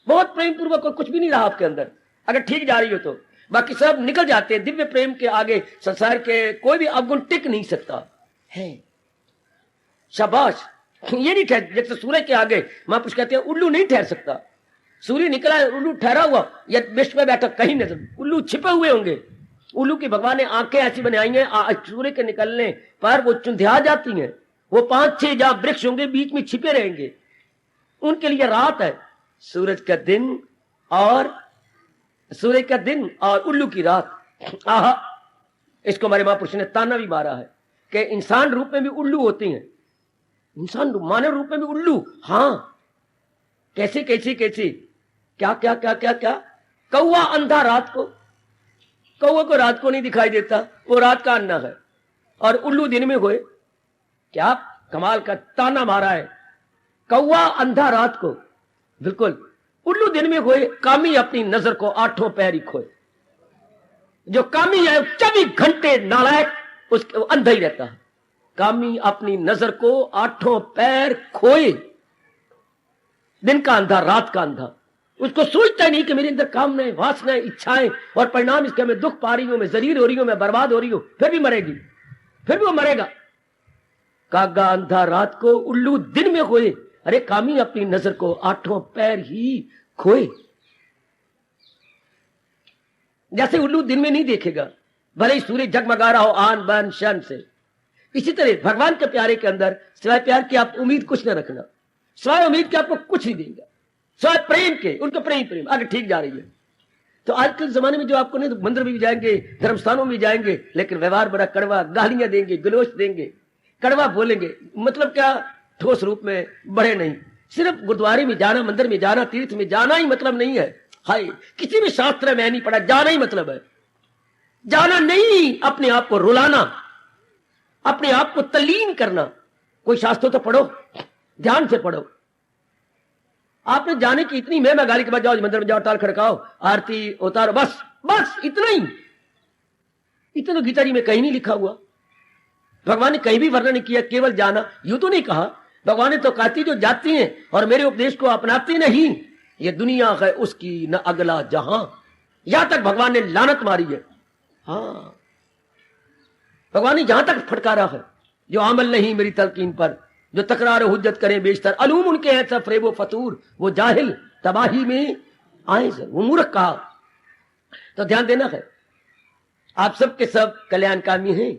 S2: बहुत प्रेम पूर्वक, और कुछ भी नहीं रहा आपके अंदर अगर ठीक जा रही हो तो। बाकी सब निकल जाते हैं। दिव्य प्रेम के आगे संसार के कोई भी अवगुण टिक नहीं सकता है। शाबाश, ये नहीं ठहर, जैसे सूर्य के आगे महापुरुष कहते हैं उल्लू नहीं ठहर सकता। सूर्य निकला है, उल्लू ठहरा हुआ या विश्व में बैठा कहीं नजर, उल्लू छिपे हुए होंगे। उल्लू की भगवान ने आंखें ऐसी बनाई हैं, सूर्य के निकलने पर वो चुंधिया जाती हैं। वो 5-6 जहां वृक्ष होंगे बीच में छिपे रहेंगे, उनके लिए रात है, सूरज का दिन और सूर्य का दिन और उल्लू की रात। आहा, इसको हमारे महापुरुष ने ताना भी मारा है कि इंसान रूप में भी उल्लू होती हैं, इंसान मानव रूप में भी उल्लू। हाँ, कैसे कैसे कैसे, क्या क्या क्या क्या क्या। कौवा अंधा रात को, कौवा को रात को नहीं दिखाई देता, वो रात का अन्ना है, और उल्लू दिन में होए। क्या कमाल का ताना मारा है। कौवा अंधा रात को, बिल्कुल, उल्लू दिन में होए। कामी अपनी नजर को 8 पैर ही खोए। जो कामी है 24 घंटे नालायक, उसके अंधा ही रहता है। कामी अपनी नजर को 8 पैर खोए, दिन का अंधा, रात का अंधा। उसको सोचता नहीं कि मेरे अंदर कामनाएं, वासनाएं, इच्छाएं, और परिणाम इसके मैं दुख पा रही हूं, मैं जलील हो रही हूं, मैं बर्बाद हो रही हूं, फिर भी मरेगी, फिर भी वो मरेगा। कागा अंधा रात को, उल्लू दिन में खोए। अरे कामी अपनी नजर को 8 पैर ही खोए। जैसे उल्लू दिन में नहीं देखेगा, भले ही सूर्य जगमगा रहा हो आन बान शान से। इसी तरह भगवान के प्यारे के अंदर सिवाय प्यार की आप उम्मीद कुछ न रखना, सिवाय उम्मीद के आपको कुछ नहीं देगा, सिवाय प्रेम के। उनका प्रेम प्रेम आगे ठीक जा रही है। तो आजकल जमाने में जो आपको नहीं, तो मंदिर में भी जाएंगे, धर्म स्थानों में भी जाएंगे, लेकिन व्यवहार बड़ा कड़वा, गालियां देंगे, गलोच देंगे, कड़वा बोलेंगे। मतलब क्या, ठोस रूप में बढ़े नहीं। सिर्फ गुरुद्वारे में जाना, मंदिर में जाना, तीर्थ में जाना ही मतलब नहीं है। हाय, किसी भी शास्त्र में नहीं पढ़ा, जाना ही मतलब है। जाना नहीं, अपने आप को रुलाना, अपने आप को तल्लीन करना। कोई शास्त्र तो पढ़ो, ध्यान से पढ़ो। आपने जाने की इतनी महिमा गाली के बाद जाओ मंदिर में, जाओ, ताल खड़काओ, आरती उतारो, बस बस इतना ही। इतना तो गीता जी में कहीं नहीं लिखा हुआ। भगवान ने कहीं भी वर्णन नहीं किया, केवल जाना। यूं तो नहीं कहा, भगवान ने तो कहती जो जाती हैं और मेरे उपदेश को अपनाती नहीं, ये दुनिया है उसकी न अगला जहां। यहां तक भगवान ने लानत मारी है। हाँ, भगवान ने यहां तक फटकारा है, जो अमल नहीं मेरी तलकीन पर, जो तकरार हुज्जत करें बेशतर, अलूम उनके हैं सब फरेबो फतूर, वो जाहिल तबाही में आए सर, वो मूर्ख कहा। तो ध्यान देना है, आप सबके सब कल्याणकामी हैं।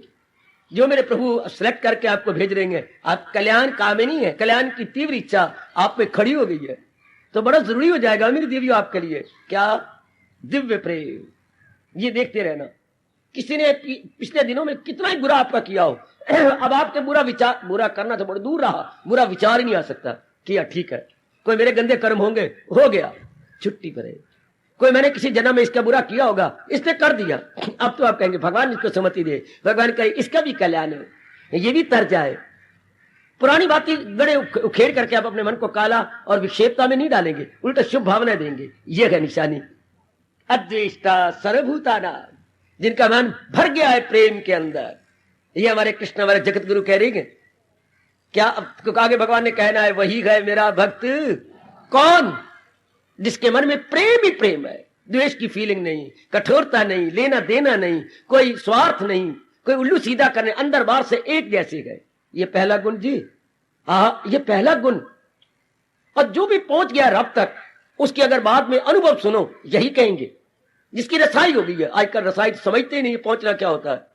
S2: जो मेरे प्रभु सेलेक्ट करके आपको भेज रहे हैं, आप कल्याण कामिनी है, कल्याण की तीव्र इच्छा आप पे खड़ी हो गई है, तो बड़ा जरूरी हो जाएगा मेरी देवियों आपके लिए। क्या दिव्य प्रेम, ये देखते रहना। किसी ने पिछले दिनों में कितना ही बुरा आपका किया हो, अब आपके बुरा विचार, बुरा करना तो बड़ा दूर रहा, बुरा विचार ही नहीं आ सकता। किया ठीक है, कोई मेरे गंदे कर्म होंगे, हो गया, छुट्टी पर है। कोई मैंने किसी जन्म में इसका बुरा किया होगा, इसने कर दिया, अब तो आप कहेंगे भगवान इसको सम्मति दे, भगवान कहे इसका भी कल्याण है, ये भी तर जाए। पुरानी बातें गड़े उखेड़ करके आप अपने मन को काला और विक्षेपता में नहीं डालेंगे, उल्टा शुभ भावना देंगे। ये है निशानी। अद्वेष्टा सर्वभूताना, जिनका मन भर गया है प्रेम के अंदर। ये हमारे कृष्ण, हमारे जगत गुरु कह रहे हैं। क्या आगे भगवान ने कहना है, वही है मेरा भक्त कौन, जिसके मन में प्रेम ही प्रेम है, द्वेष की फीलिंग नहीं, कठोरता नहीं, लेना देना नहीं, कोई स्वार्थ नहीं, कोई उल्लू सीधा करने, अंदर बाहर से एक जैसे है। ये पहला गुण जी, ये पहला गुण। और जो भी पहुंच गया रब तक, उसकी अगर बाद में अनुभव सुनो, यही कहेंगे जिसकी रसाई हो गई है। आजकल रसाई तो समझते ही नहीं पहुंचना क्या होता है।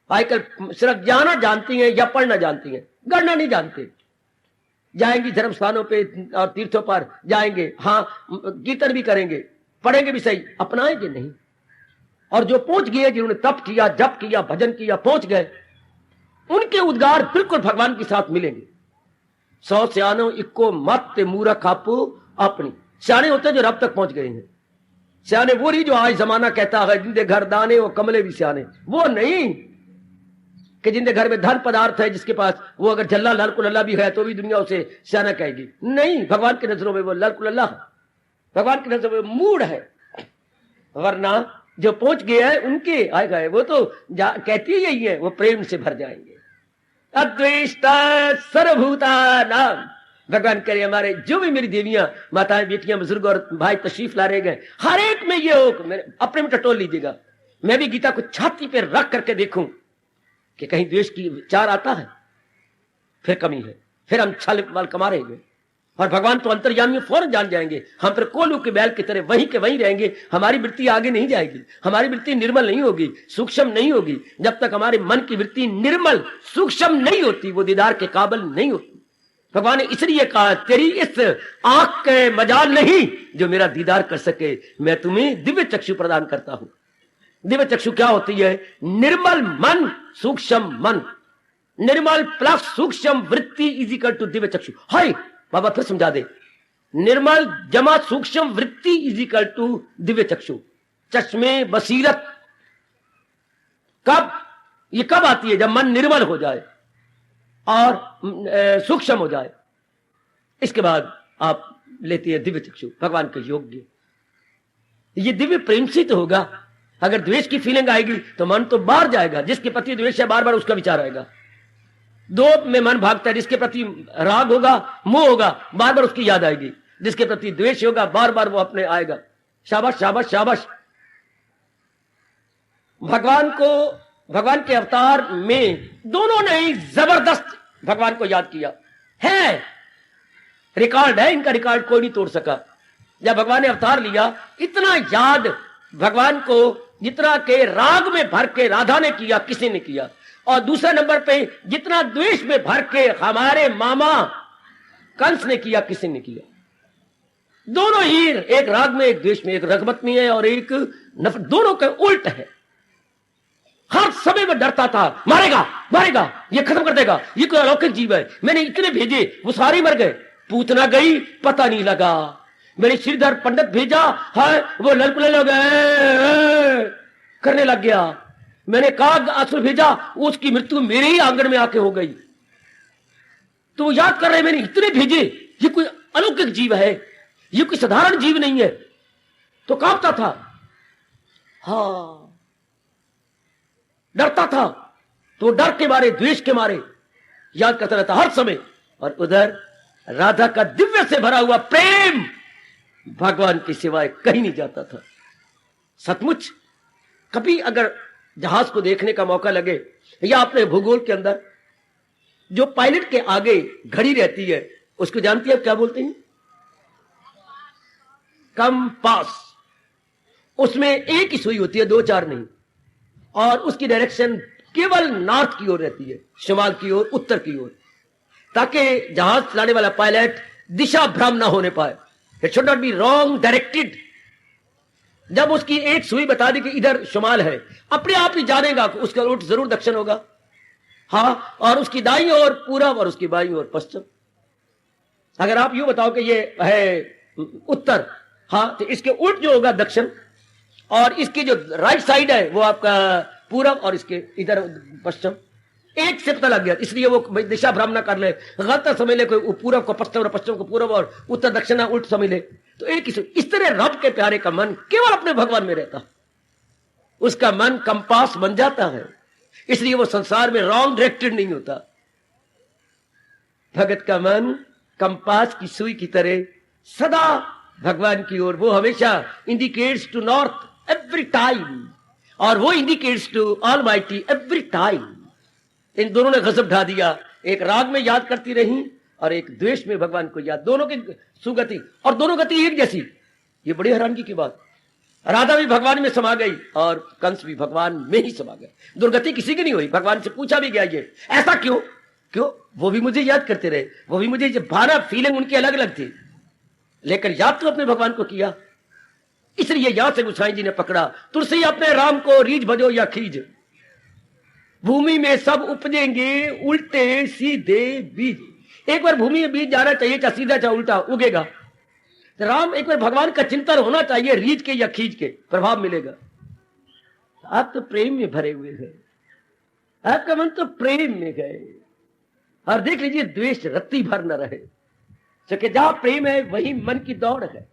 S2: आजकल सिर्फ जाना जानती हैं या पढ़ना जानती हैं, गढ़ना नहीं जानते। जाएंगी धर्म स्थानों पे और तीर्थों पर जाएंगे, हाँ कीर्तन भी करेंगे, पढ़ेंगे भी सही, अपनाएंगे नहीं। और जो पहुंच गए, जिन्होंने तप किया, जप किया, भजन किया, पहुंच गए, उनके उद्गार बिल्कुल भगवान के साथ मिलेंगे। 100 सियानो इक्को मत मूर्ख आपू अपनी। सियाने होते जो रब तक पहुंच गए हैं। सियाने वो नहीं जो आज जमाना कहता है जिंदे घर दाने वो कमले भी सियाने, वो नहीं। कि जिनके घर में धन पदार्थ है, जिसके पास, वो अगर जल्ला लाल कुल्ला भी है तो भी दुनिया उसे सियाना कहेगी। नहीं, भगवान की नजरों में वो लाल कुल्ला, भगवान की नजरों में मूड है। वरना जो पहुंच गए हैं उनके आए गए वो तो कहती यही है, वो प्रेम से भर जाएंगे। अद्वेष्टा सर्वभूता नाम, भगवान करे हमारे जो भी मेरी देवियां, माताएं, बेटियां, बुजुर्ग और भाई तशरीफ ला रहे गए, हर एक में ये हो, मेरे अपने में टटोल लीजिएगा। मैं भी गीता को छाती पे रख करके देखूं कि कहीं द्वेष की विचार आता है, फिर कमी है, फिर हम छल माल कमा रहेंगे। और भगवान तो अंतर्यामी फौरन जान जाएंगे, हम फिर कोलू के बैल की तरह वहीं के वहीं रहेंगे। हमारी वृत्ति आगे नहीं जाएगी, हमारी वृत्ति निर्मल नहीं होगी, सूक्ष्म नहीं होगी। जब तक हमारे मन की वृत्ति निर्मल सूक्ष्म नहीं होती, वो दीदार के काबिल नहीं होती। भगवान ने इसलिए कहा, तेरी इस आंख के मजाल नहीं जो मेरा दीदार कर सके, मैं तुम्हें दिव्य चक्षु प्रदान करता हूं। दिव्य चक्षु क्या होती है? निर्मल मन, सूक्ष्म मन। निर्मल प्लस सूक्ष्म वृत्ति इज इक्वल टू दिव्य चक्षु। हाय बाबा फिर समझा दे, निर्मल जमा सूक्ष्म वृत्ति इज इक्वल टू दिव्य चक्षु, चश्मे बसीरत। कब ये कब आती है? जब मन निर्मल हो जाए और सूक्ष्म हो जाए। इसके बाद आप लेती है दिव्य चक्षु, भगवान के योग्य। ये दिव्य प्रेम से तो होगा। अगर द्वेष की फीलिंग आएगी तो मन तो बाहर जाएगा। जिसके प्रति द्वेष है बार बार उसका विचार आएगा। दो में मन भागता है, जिसके प्रति राग होगा, मोह होगा, बार बार उसकी याद आएगी। जिसके प्रति द्वेष होगा बार बार वो अपने आएगा। शाबाश शाबाश शाबाश। भगवान को, भगवान के अवतार में दोनों ने ही जबरदस्त भगवान को याद किया है। रिकॉर्ड है इनका, रिकॉर्ड कोई नहीं तोड़ सका। जब भगवान ने अवतार लिया, इतना याद भगवान को जितना के राग में भर के राधा ने किया, किसी ने किया। और दूसरे नंबर पे जितना द्वेष में भर के हमारे मामा कंस ने किया, किसी ने किया। दोनों ही एक राग में, एक द्वेष में, एक रगबत में है और एक नफरत, दोनों के उल्ट है। हर समय में डरता था, मारेगा मारेगा, ये खत्म कर देगा, ये कोई अलौकिक जीव है। मैंने इतने भेजे, वो सारे मर गए। पूतना गई, पता नहीं लगा। मैंने श्रीधर पंडित भेजा है, वो ललकुले लग गए करने लग गया। मैंने काग असुर भेजा, उसकी मृत्यु मेरे ही आंगन में आके हो गई। तो वो याद कर रहे, मैंने इतने भेजे, ये कोई अलौकिक जीव है, ये कोई साधारण जीव नहीं है। तो कांपता था, हाँ डरता था। तो डर के मारे, द्वेष के मारे याद करता रहता हर समय। और उधर राधा का दिव्य से भरा हुआ प्रेम भगवान की सिवाय कहीं नहीं जाता था। सचमुच कभी अगर जहाज को देखने का मौका लगे, या अपने भूगोल के अंदर जो पायलट के आगे घड़ी रहती है, उसको जानती है क्या बोलते हैं? कंपास। उसमें एक ही सुई होती है, दो चार नहीं। और उसकी डायरेक्शन केवल नॉर्थ की ओर रहती है, शुमाल की ओर, उत्तर की ओर, ताकि जहाज चलाने वाला पायलट दिशा भ्रम ना होने पाए। It should not be wrong directed. जब उसकी एक सुई बता दी कि इधर शुमाल है, अपने आप ही जानेगा कि उसका रूट जरूर दक्षिण होगा। हाँ, और उसकी दाईं ओर पूरब और उसकी बाईं ओर पश्चिम। अगर आप यूं बताओ कि ये है उत्तर, हाँ, तो इसके उल्ट जो होगा दक्षिण, और इसकी जो राइट साइड है वो आपका पूरब और इसके इधर पश्चिम। एक से पता लग गया, इसलिए वो दिशा भ्रम ना कर ले, गलत समझ ले, कोई पूरब को पश्चिम और पश्चिम को पूरब और उत्तर दक्षिण उल्ट समझ ले। तो एक ही, इस तरह रब के प्यारे का मन केवल अपने भगवान में रहता, उसका मन कंपास बन जाता है। इसलिए वो संसार में रॉन्ग डायरेक्टेड नहीं होता। भगत का मन कंपास की सुई की तरह सदा भगवान की ओर, वो हमेशा indicates to north every time, और वो indicates to almighty every time. इन दोनों ने गजब ढा दिया। एक राग में याद करती रही और एक द्वेष में भगवान को याद, दोनों की सुगति, और दोनों गति एक जैसी। ये बड़ी हैरानगी की बात। राधा भी भगवान में समा गई और कंस भी भगवान में ही समा गए। दुर्गति किसी की नहीं हुई। भगवान से पूछा भी गया ये ऐसा क्यों क्यों? वो भी मुझे याद करते रहे, वो भी मुझे भावना फीलिंग उनकी अलग अलग थी, लेकिन याद तो अपने भगवान को किया। इसलिए यहां से गोसाई जी ने पकड़ा, तुलसी अपने राम को रीझ भजो या खीज, भूमि में सब उपजेंगे उल्टे सीधे बीज। एक बार भूमि में बीज जाना चाहिए, चाहे सीधा चाहे उल्टा उगेगा। राम, एक बार भगवान का चिंतन होना चाहिए, रीझ के या खींच के प्रभाव मिलेगा। आप तो प्रेम में भरे हुए हैं, आपका मन तो प्रेम में गए। और देख लीजिए द्वेष रत्ती भर न रहे, क्योंकि जहां प्रेम है वही मन की दौड़ है।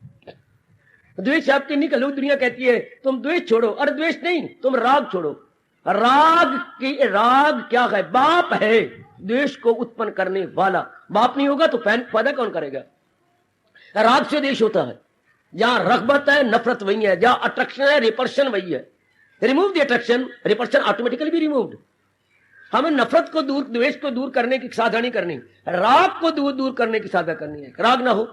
S2: द्वेष आपके निकल, लोग दुनिया कहती है तुम द्वेष छोड़ो, अरे द्वेष नहीं, तुम राग छोड़ो। राग क्या है? बाप है द्वेष को उत्पन्न करने वाला। बाप नहीं होगा तो पैदा कौन करेगा? राग से द्वेष होता है। जहां रगबत है नफरत वही है, जहां अट्रैक्शन है रिपल्शन वही है। Remove the attraction, repulsion automatically भी रिमूव्ड। हमें नफरत को दूर, द्वेष को दूर करने की साधना नहीं करनी, राग को दूर करने की साधना करनी है। राग ना हो।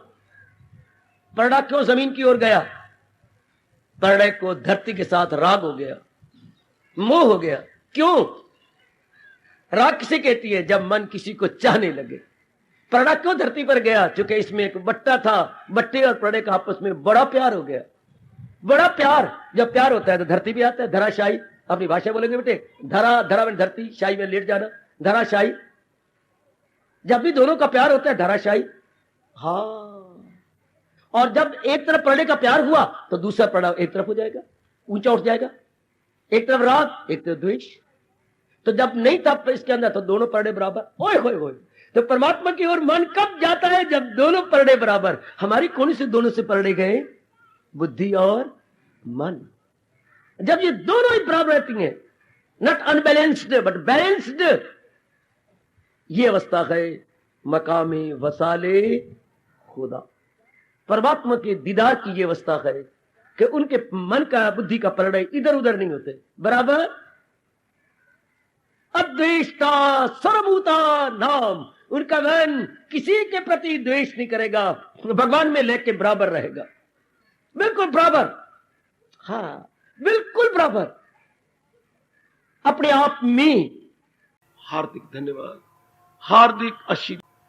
S2: परड़ा क्यों जमीन की ओर गया? परड़े को धरती के साथ राग हो गया, मोह हो गया। क्यों? राग किसे कहती है? जब मन किसी को चाहने लगे। परड़ा क्यों धरती पर गया? क्योंकि इसमें एक बट्टा था, बट्टे और परड़े का आपस में बड़ा प्यार हो गया। बड़ा प्यार, जब प्यार होता है तो धरती भी आता है। धराशायी, अपनी भाषा बोलेंगे बेटे, धरा में धरती, शाही में लेट जाना, धराशायी। जब भी दोनों का प्यार होता है धराशायी। हाँ, और जब एक तरफ परड़े का प्यार हुआ तो दूसरा परड़ा एक तरफ हो जाएगा, ऊंचा उठ जाएगा। एक तरफ राग, एक तरफ द्वेष। तो जब नहीं था इसके अंदर तो दोनों परड़े बराबर। ओए होए होए, तो परमात्मा की ओर मन कब जाता है? जब दोनों परड़े बराबर। हमारी कौन से दोनों से परड़े गए? बुद्धि और मन। जब ये दोनों ही बराबर रहती हैं, नॉट अनबैलेंस्ड बट बैलेंस्ड, ये अवस्था है मकामे वसाले खुदा। परमात्मा के दीदार की ये अवस्था है कि उनके मन का, बुद्धि का परड़े इधर उधर नहीं होते, बराबर। अद्वेष्टा सर्वभूता नाम, उनका मन किसी के प्रति द्वेष नहीं करेगा, भगवान में लेके बराबर रहेगा, बिल्कुल बराबर। हाँ, बिल्कुल बराबर अपने आप में। हार्दिक धन्यवाद, हार्दिक आशीर्वाद।